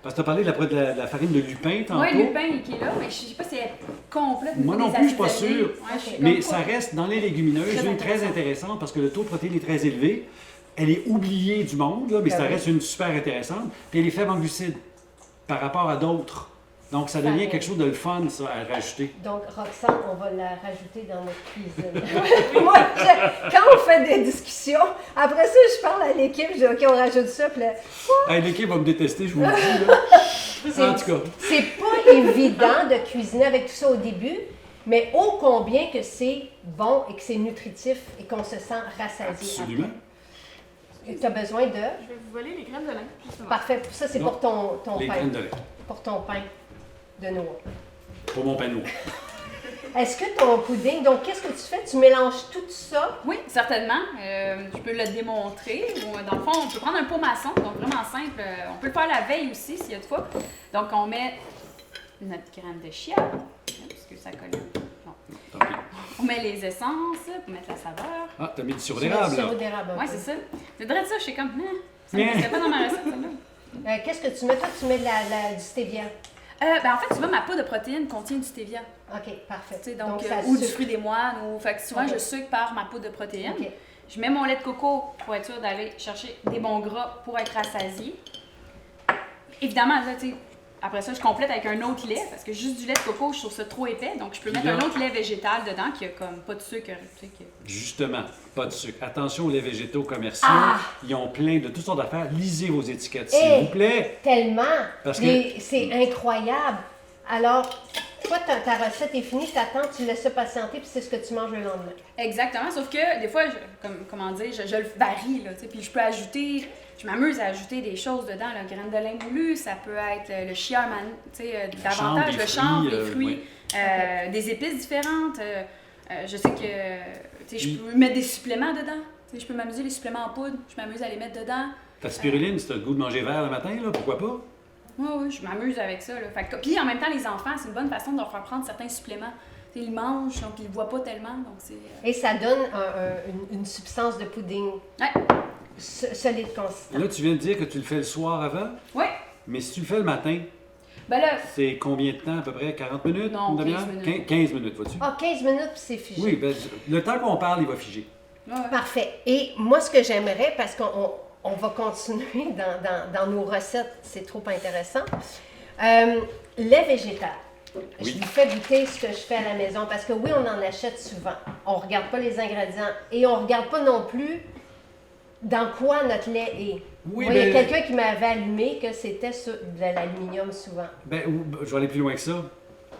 Parce que tu as parlé de la farine de lupin tantôt. Oui, le lupin qui est là, mais je ne sais pas si elle est complète. Moi non plus, je ne suis pas sûr. Ouais, je- Mais ça reste dans les légumineuses, Très une très intéressant. intéressante parce que le taux de protéines est très élevé. Elle est oubliée du monde, là, mais ça reste une super intéressante. Puis elle est faible en glucides par rapport à d'autres. Donc ça devient quelque chose de le fun, ça, à rajouter. Donc, Roxane, on va la rajouter dans notre cuisine. Moi, quand on fait des discussions, après ça, je parle à l'équipe, je dis OK, on rajoute ça. Puis là, Hey, l'équipe va me détester, je vous le dis. Là. En tout cas. c'est pas évident de cuisiner avec tout ça au début, mais ô combien que c'est bon et que c'est nutritif et qu'on se sent rassasié. Absolument. Tu as besoin de... Je vais vous voler les graines de lin, justement. Parfait. Ça, c'est pour ton Les pain. graines de lait. Pour ton pain de noix. Pour mon pain noir. Est-ce que ton pudding, donc qu'est-ce que tu fais? Tu mélanges tout ça? Oui, certainement. Je peux le démontrer. Ou, dans le fond, on peut prendre un pot maçon, donc vraiment simple. On peut le faire la veille aussi, s'il y a de quoi. Donc, on met notre graine de chia. Est-ce que ça colle? Non. Tant pis. On met les essences pour mettre la saveur. Ah, t'as mis du sirop Tu mets du d'érable, sirop là. d'érable. un Oui, peu. c'est ça. C'est vrai de ça, je suis comme, ça ne serait pas dans ma recette, celle-là. Qu'est-ce que tu mets? Toi, tu mets du stevia. En fait, souvent, ma poudre de protéines contient du stevia. OK, parfait. Tu sais, donc, ça ou du sucre. fruit des moines. Fait que souvent, Ok. je sucre par ma poudre de protéines. OK. Je mets mon lait de coco pour être sûr d'aller chercher des bons gras pour être rassasié. Évidemment, là, tu sais, après ça, je complète avec un autre lait parce que juste du lait de coco, je trouve ça trop épais. Donc, je peux mettre Là. un autre lait végétal dedans qui a comme pas de sucre. Tu sais, Justement, pas de sucre. Attention aux laits végétaux commerciaux. Ils ont plein de toutes sortes d'affaires. Lisez vos étiquettes, s'il Hey! vous plaît. Tellement! Parce que- C'est incroyable. Alors, toi, ta recette est finie, tu attends, tu laisses ça patienter, puis c'est ce que tu manges le lendemain. Exactement, sauf que des fois, je le varie, là, tu sais, puis je peux ajouter, je m'amuse à ajouter des choses dedans, la graine de lin moulu, ça peut être le chia, tu sais, davantage, des le chanvre, fruits, les fruits, des épices différentes. Je sais que, tu sais, je peux mettre des suppléments dedans, tu sais, je peux m'amuser les suppléments en poudre, je m'amuse à les mettre dedans. Ta spiruline, si t'as le goût de manger vert le matin, là, pourquoi pas? Oui, je m'amuse avec ça, là. Fait que, puis en même temps, les enfants, c'est une bonne façon de leur faire prendre certains suppléments. Tu sais, ils mangent, donc ils ne voient pas tellement, donc c'est... Et ça donne une substance de pudding Ouais, solide, consistant. Là, tu viens de dire que tu le fais le soir avant, ouais, mais si tu le fais le matin, ben là, c'est combien de temps à peu près? 40 minutes? Non, Une demi-heure? 15 minutes. 15 minutes, vois-tu? Ah, 15 minutes, puis c'est figé. Oui, ben, le temps qu'on parle, il va figer. ouais. Parfait. Et moi, ce que j'aimerais, parce qu'on va continuer dans nos recettes, c'est trop intéressant. Lait végétal. Je Oui. vous fais goûter ce que je fais à la maison parce que oui, on en achète souvent. On ne regarde pas les ingrédients et on ne regarde pas non plus dans quoi notre lait est. Oui, Moi, il y a ben- quelqu'un qui m'avait allumé que c'était de l'aluminium souvent. Ben, je vais aller plus loin que ça.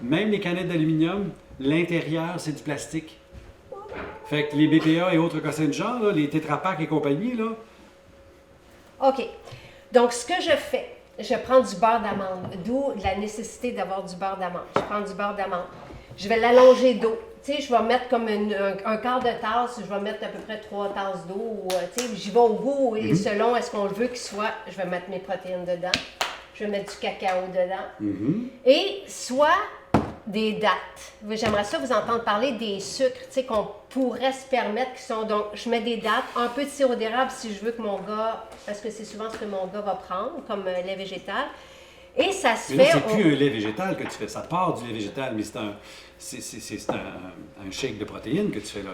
Même les canettes d'aluminium, l'intérieur, c'est du plastique. Fait que les BPA et autres cossins de genre, là, les Tetra Pak et compagnie, là, OK. Donc, ce que je fais, je prends du beurre d'amande, d'où la nécessité d'avoir du beurre d'amande. Je prends du beurre d'amande. Je vais l'allonger d'eau. Tu sais, je vais mettre comme un quart de tasse, je vais mettre à peu près 3 tasses d'eau. Tu sais, j'y vais au goût et selon est-ce qu'on veut qu'il soit, je vais mettre mes protéines dedans. Je vais mettre du cacao dedans. Et soit des dattes. J'aimerais ça vous entendre parler des sucres, tu sais, qu'on pourrait se permettre, qui sont donc, je mets des dattes, un peu de sirop d'érable si je veux que mon gars, parce que c'est souvent ce que mon gars va prendre comme lait végétal. Et ça se mais là, fait. c'est plus un lait végétal que tu fais. Ça part du lait végétal, mais c'est un shake de protéines que tu fais là.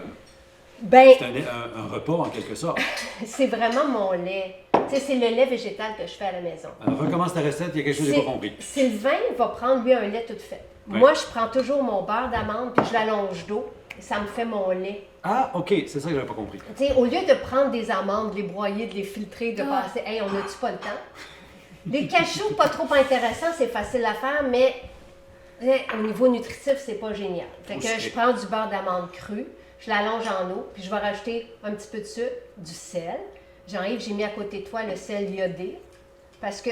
Ben, C'est un repas en quelque sorte. c'est vraiment mon lait. Tu sais, c'est le lait végétal que je fais à la maison. Alors, recommence ta recette, il y a quelque chose que j'ai pas compris. Sylvain va prendre, lui, un lait tout fait. Ouais. Moi, je prends toujours mon beurre d'amande puis je l'allonge d'eau. Et ça me fait mon lait. Ah, OK, c'est ça que j'avais pas compris. Tu sais, au lieu de prendre des amandes, de les broyer, de les filtrer, de passer, hey, on n'a-tu pas le temps? Les cachous, pas trop intéressants, c'est facile à faire, mais au niveau nutritif, c'est pas génial. Fait que je prends du beurre d'amande cru, je l'allonge en eau, puis je vais rajouter un petit peu de sucre, du sel. Jean-Yves, j'ai mis à côté de toi le sel iodé, parce que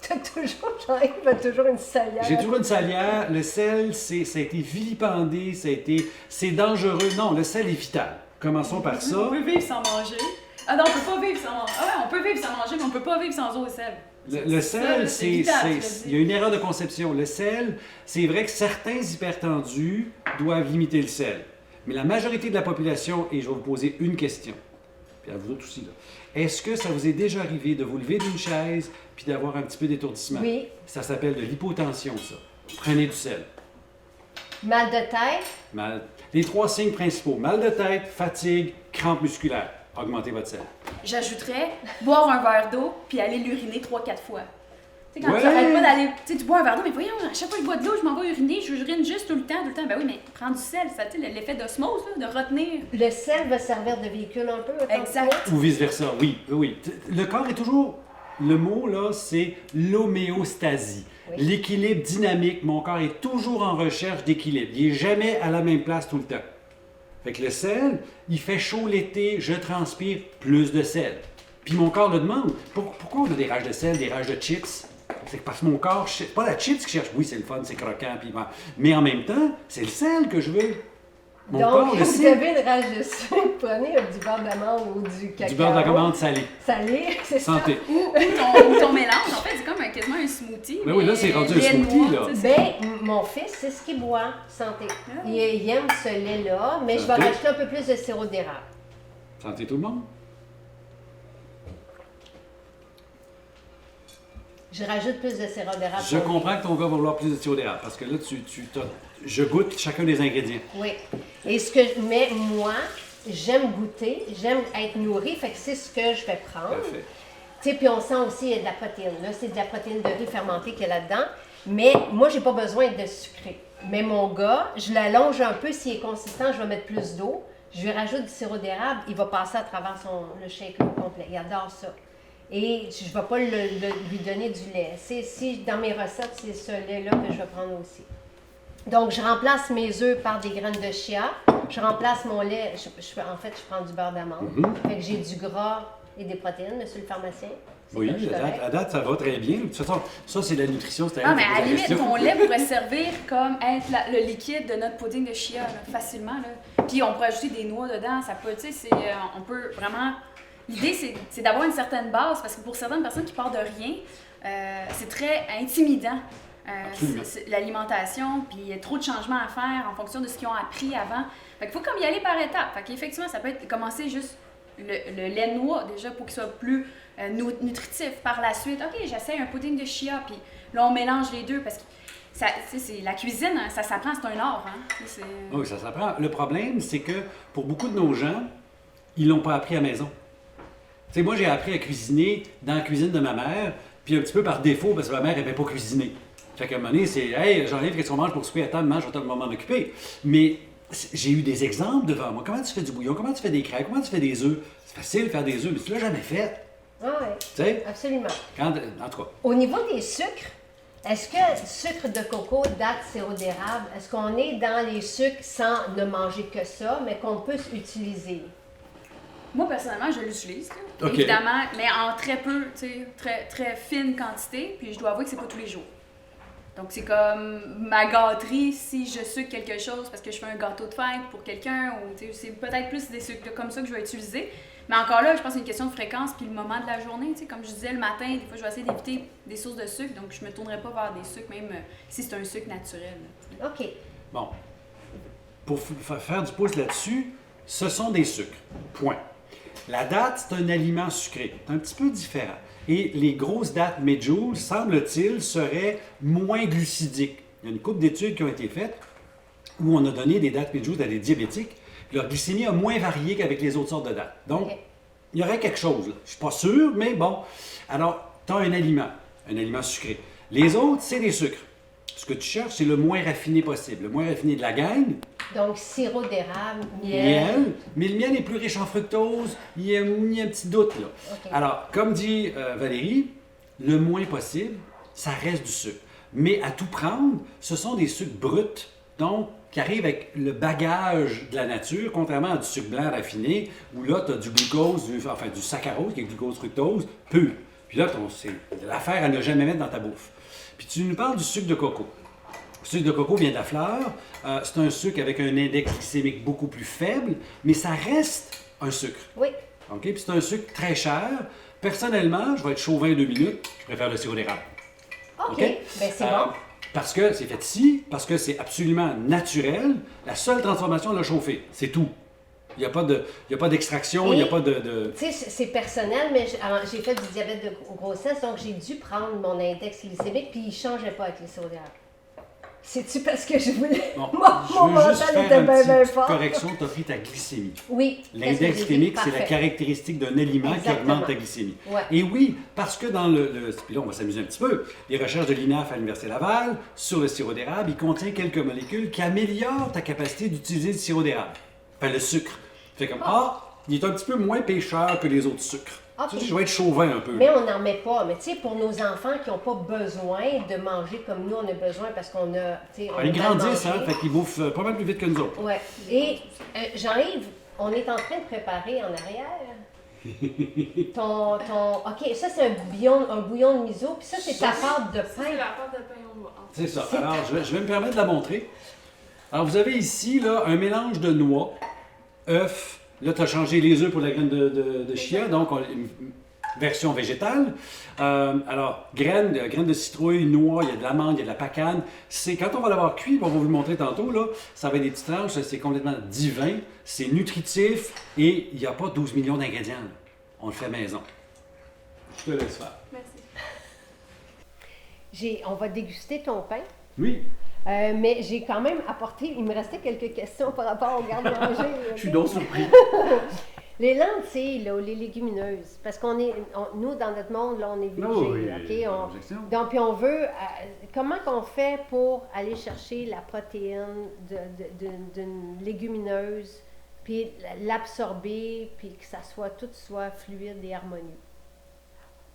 Jean-Yves a toujours une salière. J'ai toujours une salière. Le sel, ça a été vilipendé, c'est dangereux. Non, le sel est vital. Commençons par On ça. peut vivre sans manger. Ah non, on peut pas vivre sans manger. Ah ouais, on peut vivre sans manger, mais on peut pas vivre sans eau et sel. Le sel, vital, tu l'as dit. il y a une erreur de conception. Le sel, c'est vrai que certains hypertendus doivent limiter le sel. Mais la majorité de la population, et je vais vous poser une question, puis à vous autres aussi, là. Est-ce que ça vous est déjà arrivé de vous lever d'une chaise puis d'avoir un petit peu d'étourdissement? Oui. Ça s'appelle de l'hypotension, ça. Prenez du sel. Mal de tête, Les 3 signes principaux, mal de tête, fatigue, crampe musculaire. Augmentez votre sel. J'ajouterais boire un verre d'eau puis aller l'uriner 3-4 fois. Tu sais, quand Ouais. tu n'arrêtes pas d'aller. Tu sais, tu bois un verre d'eau, mais voyons, à chaque fois que je bois de l'eau, je m'en vais uriner, j'urine juste tout le temps. Ben oui, mais prends du sel, ça, tu sais, l'effet d'osmose, là, de retenir. le sel va servir de véhicule un peu. autant Exact. que moi. Ou vice-versa, oui, oui. Le corps est toujours... Le mot, là, c'est l'homéostasie. Oui. L'équilibre dynamique. Mon corps est toujours en recherche d'équilibre. Il n'est jamais à la même place tout le temps. Fait que le sel, il fait chaud l'été, je transpire, plus de sel. Puis mon corps le demande. Pourquoi on a des rages de sel, des rages de chips? C'est parce que mon corps, c'est pas la chips qui cherche. Oui, c'est le fun, c'est croquant, puis mais en même temps, c'est le sel que je veux. Mon corps Donc, le vous sait. avez une rage de sucre, prenez du beurre d'amande ou du cacao. Du beurre d'amande salé. Salé, c'est ça. Santé. Ou ton mélange, en fait, c'est comme quasiment un smoothie. Ben oui, là, c'est rendu un lait smoothie, noir, là. tu sais, Ben, mon fils, c'est ce qu'il boit, santé. Il aime ce lait-là, mais je vais Santé. rajouter un peu plus de sirop d'érable. Santé tout le monde. Je rajoute plus de sirop d'érable. Je pour lui. comprends que ton gars va vouloir plus de sirop d'érable parce que là, je goûte chacun des ingrédients. Oui. Et ce que je mets, moi, j'aime goûter, j'aime être nourrie, fait que c'est ce que je vais prendre. Parfait. Tu sais, puis on sent aussi il y a de la protéine. Là, c'est de la protéine de riz fermentée qu'il y a là-dedans. Mais moi, j'ai pas besoin de sucré. Mais mon gars, je l'allonge un peu. S'il est consistant, je vais mettre plus d'eau. Je lui rajoute du sirop d'érable. Il va passer à travers le shake au complet. Il adore ça. Et je ne vais pas lui donner du lait. Si dans mes recettes, c'est ce lait-là que je vais prendre aussi. Donc, je remplace mes œufs par des graines de chia. Je remplace mon lait. En fait, je prends du beurre d'amande. Fait que j'ai du gras et des protéines, monsieur le pharmacien. C'est Oui, correct. à date, ça va très bien. De toute façon, ça, c'est la nutrition. C'est Ah, mais à la limite, ton lait pourrait servir comme être le liquide de notre pudding de chia, là, facilement. Là. Puis on pourrait ajouter des noix dedans. Ça peut, tu sais, on peut vraiment... L'idée, c'est d'avoir une certaine base, parce que pour certaines personnes qui partent de rien, c'est très intimidant. L'alimentation, puis il y a trop de changements à faire en fonction de ce qu'ils ont appris avant. Fait qu'il faut comme y aller par étapes. Fait qu'effectivement, ça peut être commencer juste le lait de noix, déjà, pour qu'il soit plus nutritif. Par la suite, OK, j'essaie un pudding de chia, puis là, on mélange les deux, parce que c'est la cuisine, hein, ça s'apprend, c'est un art. Hein? Oui, ça s'apprend. Le problème, c'est que pour beaucoup de nos gens, ils l'ont pas appris à la maison. Tu sais, moi, j'ai appris à cuisiner dans la cuisine de ma mère, puis un petit peu par défaut, parce que ma mère n'aimait pas cuisiner. Fait qu'à un moment donné, c'est « Hey, Jean-Yves, qu'est-ce qu'on mange pour souper à table? Mange, je vais m'en occuper. » Mais j'ai eu des exemples devant moi. Comment tu fais du bouillon? Comment tu fais des crêpes? Comment tu fais des œufs? C'est facile de faire des œufs, mais tu l'as jamais fait. Ah oui, Tu sais? absolument. En tout cas, Au niveau des sucres, est-ce que sucre de coco, date, sirop d'érable, est-ce qu'on est dans les sucres sans ne manger que ça, mais qu'on peut utiliser? Moi, personnellement, je l'utilise, là. Ok. Évidemment, mais en très peu, tu sais, très, très fine quantité, puis je dois avouer que c'est pas tous les jours. Donc, c'est comme ma gâterie, si je sucre quelque chose parce que je fais un gâteau de fête pour quelqu'un, ou tu sais, c'est peut-être plus des sucres comme ça que je vais utiliser. Mais encore là, je pense que c'est une question de fréquence puis le moment de la journée, tu sais, comme je disais le matin, des fois, je vais essayer d'éviter des sources de sucre, donc je me tournerai pas vers des sucres, même si c'est un sucre naturel. Là. OK. bon. Pour faire du pouce là-dessus, ce sont des sucres. Point. La date, c'est un aliment sucré. C'est un petit peu différent. Et les grosses dates Medjool, semble-t-il, seraient moins glucidiques. Il y a une couple d'études qui ont été faites où on a donné des dates Medjool à des diabétiques. Leur glycémie a moins varié qu'avec les autres sortes de dates. Donc, OK. il y aurait quelque chose. Là. Je ne suis pas sûr, mais bon. Alors, tu as un aliment sucré. Les autres, c'est des sucres. Ce que tu cherches, c'est le moins raffiné possible. Le moins raffiné de la gang, Donc, sirop d'érable, miel. miel, mais le miel est plus riche en fructose, il y a un petit doute là. OK. Alors, comme dit Valérie, le moins possible, ça reste du sucre. Mais à tout prendre, ce sont des sucres bruts, donc qui arrivent avec le bagage de la nature, contrairement à du sucre blanc raffiné, où là, tu as du glucose, du saccharose, qui est glucose fructose, pur. Puis là, c'est l'affaire à ne jamais mettre dans ta bouffe. Puis tu nous parles du sucre de coco. Le sucre de coco vient de la fleur. C'est un sucre avec un index glycémique beaucoup plus faible, mais ça reste un sucre. Oui. OK? Puis c'est un sucre très cher. Personnellement, je vais être chauvin 2 minutes, je préfère le sirop d'érable. OK. OK? Ben, c'est bon. Parce que c'est fait ici, parce que c'est absolument naturel. La seule transformation, le chauffer. C'est tout. Il n'y a pas d'extraction, il n'y a pas de... Tu sais, c'est personnel, mais j'ai fait du diabète de grossesse, donc j'ai dû prendre mon index glycémique, puis il ne changeait pas avec les sirop d'érable. C'est-tu parce que je voulais... Bon, mon je veux juste mental faire était une bien, bien petite fort. correction. Tu as pris ta glycémie. Oui. L'index qu'est-ce que j'ai dit? glycémique, c'est la Parfait. caractéristique d'un aliment qui Exactement. augmente ta glycémie. Ouais. Et oui, parce que dans puis là, on va s'amuser un petit peu. Les recherches de l'INAF à l'Université Laval sur le sirop d'érable, il contient quelques molécules qui améliorent ta capacité d'utiliser le sirop d'érable. Enfin, le sucre. Fait comme, il est un petit peu moins pêcheur que les autres sucres. Ok. Tu sais, je vais être chauvin un peu. Mais on n'en met pas. Mais tu sais, pour nos enfants qui n'ont pas besoin de manger comme nous, on a besoin parce qu'on a... tu sais, on Ils a grandissent, mangé. hein, fait qu'ils bouffent pas mal plus vite que nous autres. Ouais. Et Jean-Yves, on est en train de préparer en arrière. OK, ça c'est un bouillon de miso, puis ça c'est ta pâte de C'est pain. la pâte de pain au noix. C'est ça. Alors, je vais me permettre de la montrer. Alors, vous avez ici là, un mélange de noix, œufs. Là, tu as changé les œufs pour la graine de chia, donc une version végétale. Alors, graines de citrouille, noix, il y a de l'amande, il y a de la pacane. Quand on va l'avoir cuit, on va vous le montrer tantôt, là, ça va être des petites tranches, c'est complètement divin, c'est nutritif et il n'y a pas 12 millions d'ingrédients. Là. On le fait maison. Je te laisse faire. Merci. On va déguster ton pain. Oui, Mais j'ai quand même apporté, il me restait quelques questions par rapport au garde-manger. je suis donc surpris. Les lentilles, là, ou les légumineuses, parce nous, dans notre monde, là, on est végé, OK? Donc, puis on veut, comment qu'on fait pour aller chercher la protéine d'une légumineuse, puis l'absorber, puis que tout soit fluide et harmonieux?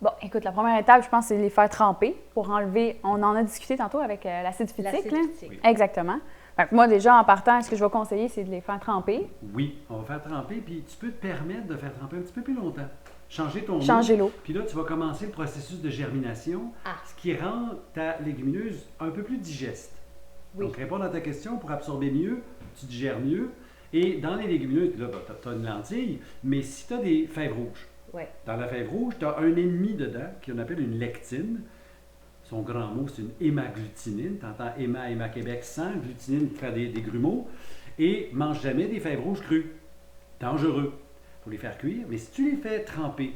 Bon, écoute, la première étape, je pense, c'est de les faire tremper pour enlever. On en a discuté tantôt avec l'acide phytique. L'acide Là. phytique. Oui. Exactement. Fait que moi, déjà, en partant, ce que je vais conseiller, c'est de les faire tremper. Oui, on va faire tremper, puis tu peux te permettre de faire tremper un petit peu plus longtemps. Changer ton Changer l'eau. Puis là, tu vas commencer le processus de germination, ce qui rend ta légumineuse un peu plus digeste. Oui. Donc, répondre à ta question, pour absorber mieux, tu digères mieux. Et dans les légumineuses, puis là, tu as une lentille, mais si tu as des fèves rouges, Ouais. dans la fève rouge, tu as un ennemi dedans qu'on appelle une lectine. Son grand mot, c'est une hémagglutinine. Tu entends Héma Québec sans glutinine pour faire des grumeaux. Et mange jamais des fèves rouges crues. Dangereux. Il faut les faire cuire. Mais si tu les fais tremper,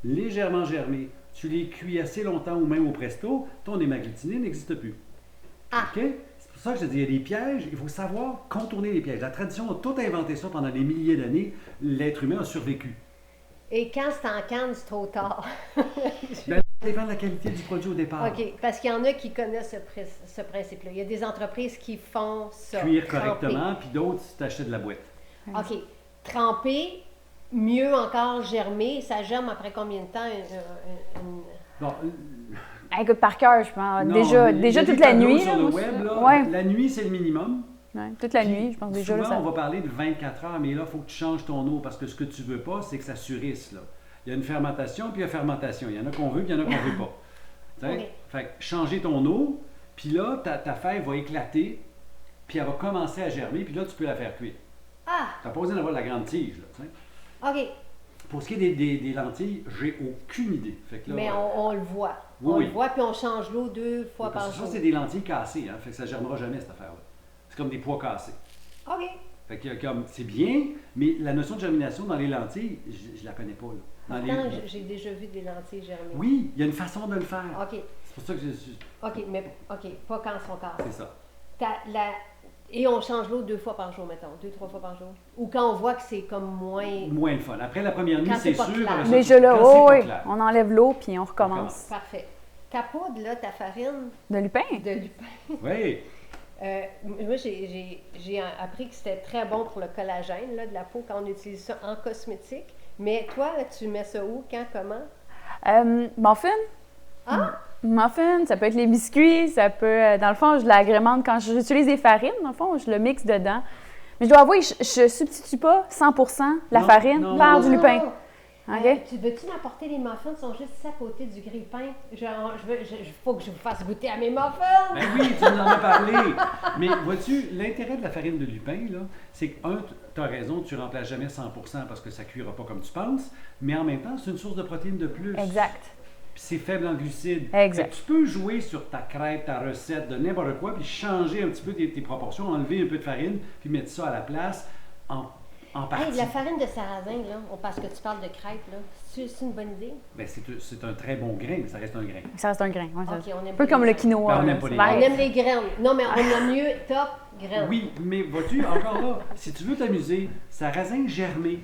légèrement germer, tu les cuis assez longtemps ou même au presto, ton hémagglutinine n'existe plus. Ah. OK? C'est pour ça que je te dis, il y a des pièges. Il faut savoir contourner les pièges. La tradition a tout inventé ça pendant des milliers d'années. L'être humain a survécu. Et quand c'est en canne, c'est trop tard. Ben, Ça dépend de la qualité du produit au départ. OK, parce qu'il y en a qui connaissent ce principe-là. Il y a des entreprises qui font ça. Cuire tremper. correctement, puis d'autres, tu t'achètes de la boîte. OK. Tremper, mieux encore germer. Ça germe après combien de temps? Bon, Écoute, par cœur, je pense. non, Déjà il y a toute des la tableaux nuit. sur là, le moi, web, là, ouais. la nuit, c'est le minimum. Ouais, toute la Puis, nuit, je pense déjà. Là, souvent, ça... on va parler de 24 heures, mais là, il faut que tu changes ton eau parce que ce que tu veux pas, c'est que ça surisse. Là. Il y a une fermentation, puis il y a fermentation. Il y en a qu'on veut, puis il y en a qu'on veut pas. T'sais? Oui. Fait que changer ton eau, puis là, ta fève va éclater, puis elle va commencer à germer, puis là, tu peux la faire cuire. Ah! Tu n'as pas besoin d'avoir la grande tige. Là, t'sais. OK. Pour ce qui est des lentilles, j'ai aucune idée. Fait que là, Mais on le voit. Oui, on oui. le voit, puis on change l'eau 2 fois parce par que ça, jour. c'est des lentilles cassées. Hein, fait que ça ne germera jamais, cette affaire-là. C'est comme des pois cassés. OK. Fait que comme c'est bien, mais la notion de germination dans les lentilles, je la connais pas. Là. Dans Attends, les... j'ai déjà vu des lentilles germer. Oui, il y a une façon de le faire. OK. C'est pour ça que OK, mais OK, pas quand elles sont cassées. c'est ça. Et on change l'eau 2 fois par jour, mettons, 2-3 fois par jour. Ou quand on voit que c'est comme moins... Moins le fun. Après la première nuit, Quand c'est c'est pas sûr. clair. après ça, Déjà là, quand c'est oh, pas oui, clair. on enlève l'eau puis on recommence. Parfait. Ta poudre, là, ta farine De lupin? de lupin, Oui. moi, j'ai appris que c'était très bon pour le collagène là, de la peau quand on utilise ça en cosmétique. Mais toi, là, tu mets ça où, quand, comment? Muffin? Ah! Muffin, ça peut être les biscuits, ça peut... dans le fond, je l'agrémente quand j'utilise des farines, dans le fond, je le mixe dedans. Mais je dois avouer, je ne substitue pas 100% la Non, farine non, par non, du non. lupin. OK? Tu veux-tu m'apporter les muffins? Ils sont juste ici à côté du grille-pain. Faut que je vous fasse goûter à mes muffins! Ben oui, tu nous en as parlé. Mais vois-tu, l'intérêt de la farine de lupin, là, c'est que, tu as raison, tu ne remplaces jamais 100% parce que ça ne cuira pas comme tu penses, mais en même temps, c'est une source de protéines de plus. Exact. Puis c'est faible en glucides. Exact. Fait que tu peux jouer sur ta crêpe, ta recette, de n'importe quoi, puis changer un petit peu tes proportions, enlever un peu de farine, puis mettre ça à la place en partie. Hey, la farine de sarrasin, là, parce que tu parles de crêpes, là, c'est une bonne idée? Ben, c'est un très bon grain, mais ça reste un grain. Ça reste un grain. Ouais, ça- OK, on aime un peu pas comme les le graines. quinoa. Ben, on là, aime pas c'est les vert. On aime les graines. Non, mais on aime mieux top graines. Oui, mais vois-tu, encore là, si tu veux t'amuser, sarrasin germé,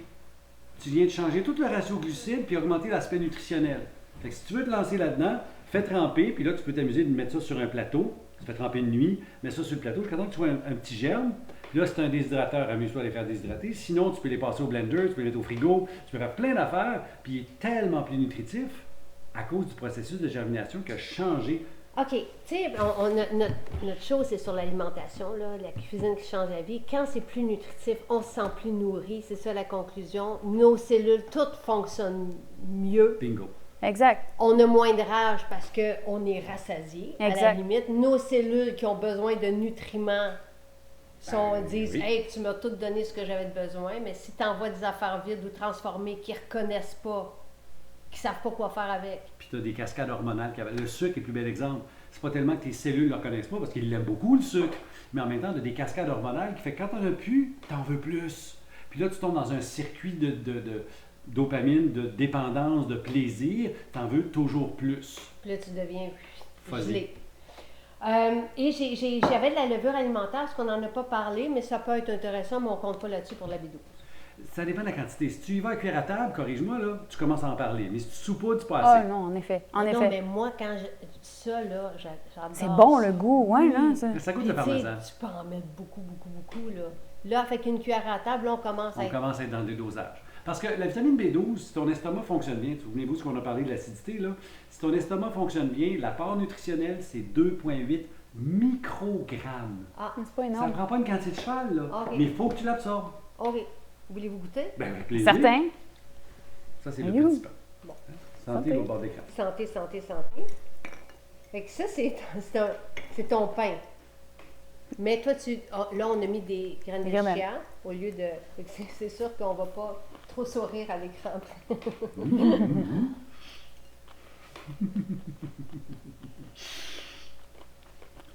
tu viens de changer tout le ratio glucides puis augmenter l'aspect nutritionnel. Fait que si tu veux te lancer là-dedans, fais tremper, puis là, tu peux t'amuser de mettre ça sur un plateau. Tu fais tremper une nuit, mets ça sur le plateau jusqu'à temps que tu vois un petit germe. Puis là, c'est un déshydrateur, amuse-toi à les faire déshydrater. Sinon, tu peux les passer au blender, tu peux les mettre au frigo, tu peux faire plein d'affaires, puis il est tellement plus nutritif à cause du processus de germination qui a changé. OK, tu sais, notre chose, c'est sur l'alimentation, là, la cuisine qui change la vie. Quand c'est plus nutritif, on se sent plus nourri, c'est ça la conclusion. Nos cellules, toutes fonctionnent mieux. Bingo. Exact. On a moins de rage parce qu'on est rassasié, à la Exact. limite. Nos cellules qui ont besoin de nutriments disent oui. Hey, tu m'as tout donné ce que j'avais besoin, mais si tu envoies des affaires vides ou transformées qu'ils ne reconnaissent pas, qu'ils ne savent pas quoi faire avec. Puis tu as des cascades hormonales. Le sucre est le plus bel exemple. C'est pas tellement que tes cellules ne le reconnaissent pas parce qu'ils l'aiment beaucoup, le sucre. Mais en même temps, tu as des cascades hormonales qui fait que quand tu n'en as plus, tu en veux plus. Puis là, tu tombes dans un circuit de dopamine, de dépendance, de plaisir. Tu en veux toujours plus. Puis là, tu deviens Fuzzy. gelé. Et j'avais de la levure alimentaire, parce qu'on n'en a pas parlé, mais ça peut être intéressant, mais on ne compte pas là-dessus pour la bidou. Ça dépend de la quantité. Si tu y vas à cuire à table, corrige-moi, là, tu commences à en parler. Mais si tu saupoudres, c'est pas Ah assez. non, en effet. En Non, effet. mais moi, quand ça, là, j'adore. C'est bon ça. le goût, ouais, là. Ça. Ça goûte Puis, le tu sais, parmesan. tu peux en mettre beaucoup, beaucoup, beaucoup, là. Là, avec une cuillère à table, là, on commence à On être... commence à être dans des dosages. Parce que la vitamine B12, si ton estomac fonctionne bien, souvenez-vous ce qu'on a parlé de l'acidité, là, si ton estomac fonctionne bien, l'apport nutritionnel, c'est 2,8 microgrammes. Ah, C'est pas Ça ne énorme. prend pas une quantité de cheval, là, Ok. mais il faut que tu l'absorbes. OK. Voulez-vous goûter? Ben, avec plaisir. Certain. Ça, c'est le Ayou. petit pain. Bon. Santé Santé. au bord d'écran. Santé, santé, santé. Fait que ça, c'est ton pain. Mais toi, là, on a mis des graines de Graines. chia au lieu de... fait que c'est sûr qu'on va pas trop sourire à l'écran.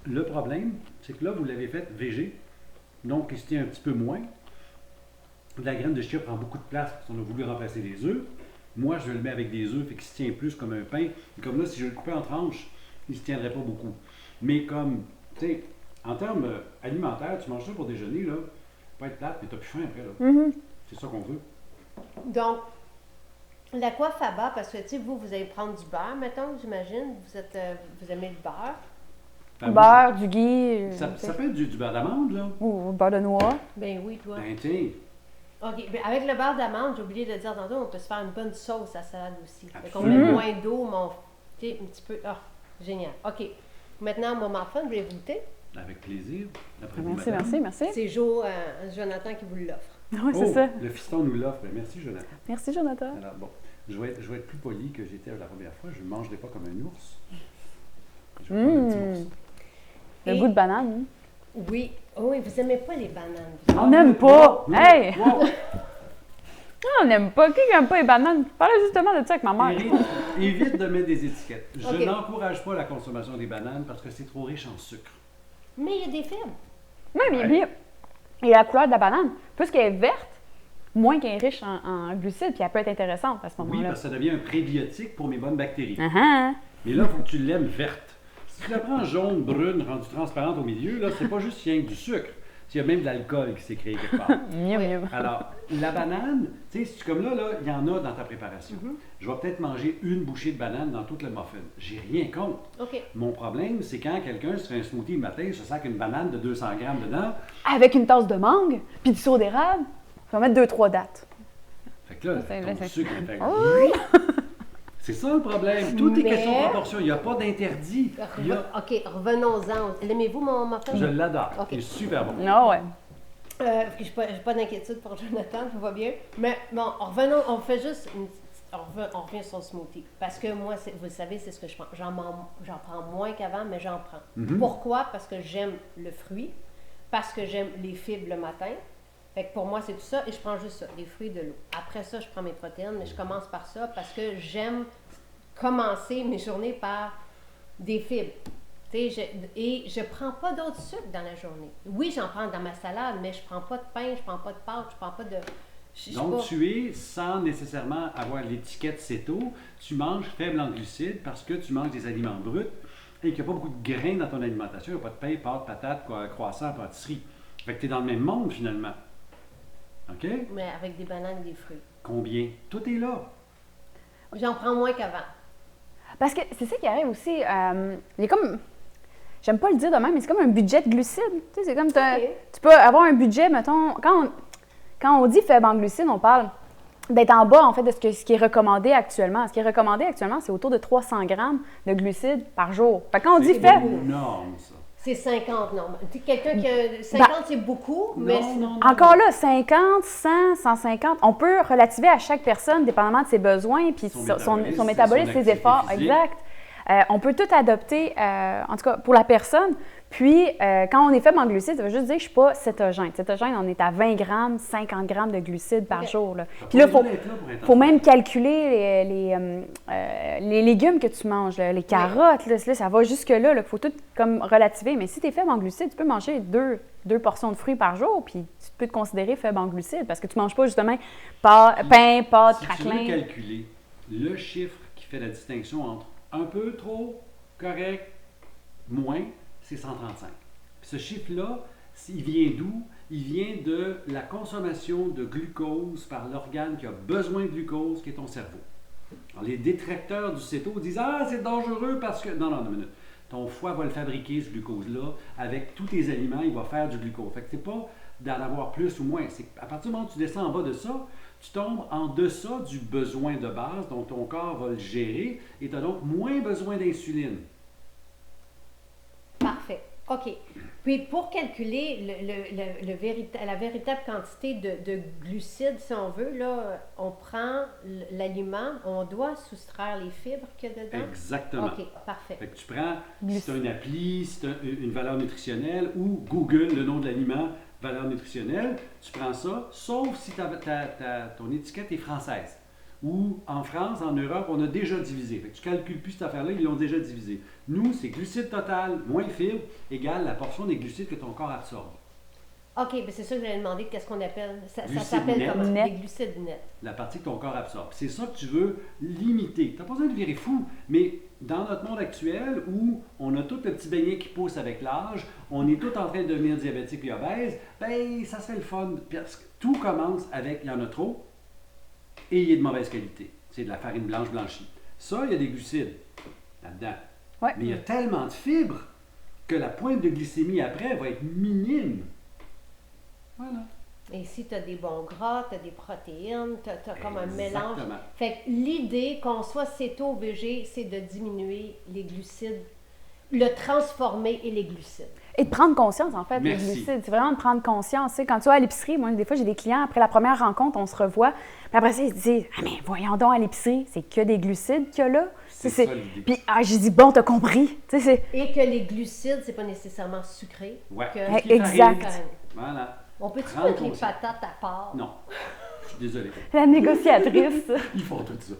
Le problème, c'est que là, vous l'avez fait végé, donc il se tient un petit peu moins. La graine de chia prend beaucoup de place parce qu'on a voulu remplacer les œufs. Moi, je le mets avec des œufs, fait qu'il se tient plus comme un pain. Et comme là, si je le coupais en tranches, il ne se tiendrait pas beaucoup. Mais comme, tu sais, en termes alimentaires, tu manges ça pour déjeuner, là, pas être plate, mais tu n'as plus faim après. Là. Mhm. C'est ça qu'on veut. Donc, L'aquafaba, parce que, tu sais, vous allez prendre du beurre, mettons, j'imagine. Vous aimez le beurre. Ben, Beurre, du ghee, ça peut être du beurre d'amande, là. ou beurre de noix. Ben oui, toi. Ben, tiens. OK. Ben, avec le beurre d'amande, j'ai oublié de dire tantôt, on peut se faire une bonne sauce à salade aussi. Fait qu'on met Absolument. moins d'eau, mais tu sais, un petit peu. Ah, génial. OK. Maintenant, mon muffin, voulez-vous goûter? Avec plaisir. Après vous, Merci, madame. merci. C'est Jonathan qui vous l'offre. Oui, c'est Oh, ça. le fiston nous l'offre. Ben, merci, Jonathan. Merci, Jonathan. Alors, bon, je vais être plus poli que j'étais la première fois. Je ne mangerai pas comme un ours. Je vais prendre un petit morceau. Le Et- goût de banane. Oui. Oh, oui, vous aimez pas les bananes. vous. On n'aime pas. Wow, Hey! wow. On n'aime pas. Qui n'aime pas les bananes? Je parlais justement de ça avec ma mère. Évite de mettre des étiquettes. Je Ok. n'encourage pas la consommation des bananes parce que c'est trop riche en sucre. Mais il y a des fibres. Oui, mais bien. Et la couleur de la banane, plus qu'elle est verte, moins qu'elle est riche en glucides, puis elle peut être intéressante à ce Oui, moment-là. parce que ça devient un prébiotique pour mes bonnes bactéries. Ah ah. Mais là, il faut que tu l'aimes verte. Si tu la prends jaune, brune, rendue transparente au milieu, là, c'est pas juste rien que du sucre. Il y a même de l'alcool qui s'est créé quelque part. Mieux, mieux. Alors, la banane, tu sais, si comme là, il y en a dans ta préparation. Je vais peut-être manger une bouchée de banane dans toute le muffin. J'ai rien contre. OK. Mon problème, c'est quand quelqu'un se fait un smoothie le matin, se sac une banane de 200 grammes dedans. Avec une tasse de mangue, puis du sirop d'érable, je vais mettre 2-3 dates. Fait que là, c'est- ton c'est- sucre est fait. C'est ça le problème. Tout est Mais- question de proportion. Il n'y a pas d'interdit. Il y a- OK, revenons-en. L'aimez-vous, mon muffin? Je l'adore. Ok. Il est super bon. Non, ouais. Je n'ai pas d'inquiétude pour Jonathan, tout va bien. Mais bon, revenons, on fait juste on revient sur le smoothie. Parce que moi, vous le savez, c'est ce que je prends. J'en prends moins qu'avant, mais j'en prends. Mhm. Pourquoi? Parce que j'aime le fruit, parce que j'aime les fibres le matin. Fait que pour moi, c'est tout ça, et je prends juste ça, les fruits de l'eau. Après ça, je prends mes protéines, mais je commence par ça parce que j'aime commencer mes journées par des fibres. Et je prends pas d'autres sucres dans la journée. Oui, j'en prends dans ma salade, mais je prends pas de pain, je prends pas de pâtes, je prends pas de... je suis Donc, pas- tu es, sans nécessairement avoir l'étiquette céto, tu manges faible en glucides parce que tu manges des aliments bruts et qu'il n'y a pas beaucoup de grains dans ton alimentation. Il n'y a pas de pain, pâtes, patates, croissants, pâtisserie. Fait que tu es dans le même monde, finalement. OK? Mais avec des bananes et des fruits. Combien? Tout est là. J'en prends moins qu'avant. Parce que c'est ça qui arrive aussi. Il y a comme. J'aime pas le dire de même, mais c'est comme un budget de glucides. Tu sais, c'est comme. Ok. Tu peux avoir un budget, mettons. Quand on dit faible en glucides, on parle d'être en bas, en fait, de ce qui est recommandé actuellement. Ce qui est recommandé actuellement, c'est autour de 300 grammes de glucides par jour. Fait que quand on dit C'est faible. énorme, ça. C'est 50, non. Tu sais, quelqu'un qui a... 50, c'est beaucoup, mais... Non. Encore là, 50, 100, 150, on peut relativer à chaque personne, dépendamment de ses besoins, puis son métabolisme, ses activité efforts, physique. exact. On peut tout adopter, en tout cas pour la personne. Puis, quand on est faible en glucides, ça veut juste dire que je ne suis pas cétogène. Cétogène, on est à 20 grammes, 50 grammes de glucides par Ok. jour. Là. T'as Puis pas là, il besoin d'être là pour être faut en même calculer les légumes que tu manges, là, les carottes, là, ça va jusque-là. Il faut tout comme relativer. Mais si tu es faible en glucides, tu peux manger deux portions de fruits par jour, puis tu peux te considérer faible en glucides parce que tu ne manges pas justement pain, pâtes, Si tu veux craquelin. calculer le chiffre qui fait la distinction entre un peu trop, correct, moins, c'est 135. Puis ce chiffre-là, il vient d'où? Il vient de la consommation de glucose par l'organe qui a besoin de glucose, qui est ton cerveau. Alors, les détracteurs du céto disent « Ah, c'est dangereux parce que… » Non, une minute. Ton foie va le fabriquer, ce glucose-là. Avec tous tes aliments, il va faire du glucose. Fait que c'est pas d'en avoir plus ou moins. C'est qu'à partir du moment où tu descends en bas de ça, tu tombes en deçà du besoin de base, dont ton corps va le gérer, et tu as donc moins besoin d'insuline. Parfait. OK. Puis, pour calculer la véritable quantité de glucides, si on veut, là, on prend l'aliment, on doit soustraire les fibres qu'il y a dedans? Exactement. OK, parfait. Fait que tu prends, si tu as une appli, si tu as une valeur nutritionnelle, ou Google, le nom de l'aliment, valeur nutritionnelle, tu prends ça, sauf si ton étiquette est française. Ou en France, en Europe, on a déjà divisé. Fait que tu ne calcules plus cette affaire-là, ils l'ont déjà divisé. Nous, c'est glucides total moins fibres égale la portion des glucides que ton corps absorbe. OK, bien c'est ça que j'allais demander, qu'est-ce qu'on appelle? Ça Glucides s'appelle nets. comment? Net. Des glucides nets. La partie que ton corps absorbe. C'est ça que tu veux limiter. Tu n'as pas besoin de virer fou, mais dans notre monde actuel où on a tout le petit beignet qui pousse avec l'âge, on est tout en train de devenir diabétique et obèse, ben ça serait le fun. Parce que tout commence avec il y en a trop et il est de mauvaise qualité. c'est de la farine blanche blanchie. Ça, il y a des glucides là-dedans. Ouais. Mais il y a tellement de fibres que la pointe de glycémie après va être minime. Voilà. Et si tu as des bons gras, tu as des protéines, tu as comme un mélange. Exactement. Fait que l'idée qu'on soit céto-VG, c'est de diminuer les glucides, le transformer et les glucides. Et de prendre conscience, en fait, des Merci. glucides. C'est vraiment de prendre conscience. Tu sais, quand tu vas à l'épicerie, moi, des fois, j'ai des clients, après la première rencontre, on se revoit. Puis après ça, ils se disent « Ah, mais voyons donc, à l'épicerie, c'est que des glucides qu'il y a là. » C'est ça l'idée. Puis j'ai dit « Bon, t'as compris. » Tu sais, c'est... Et que les glucides, c'est pas nécessairement sucré. Ouais. Que Tout ce qui est Exact. farine. Voilà. On peut-tu Prendre mettre les conscience. patates à part? Non. Je suis désolé. La négociatrice. Ils font tout ça.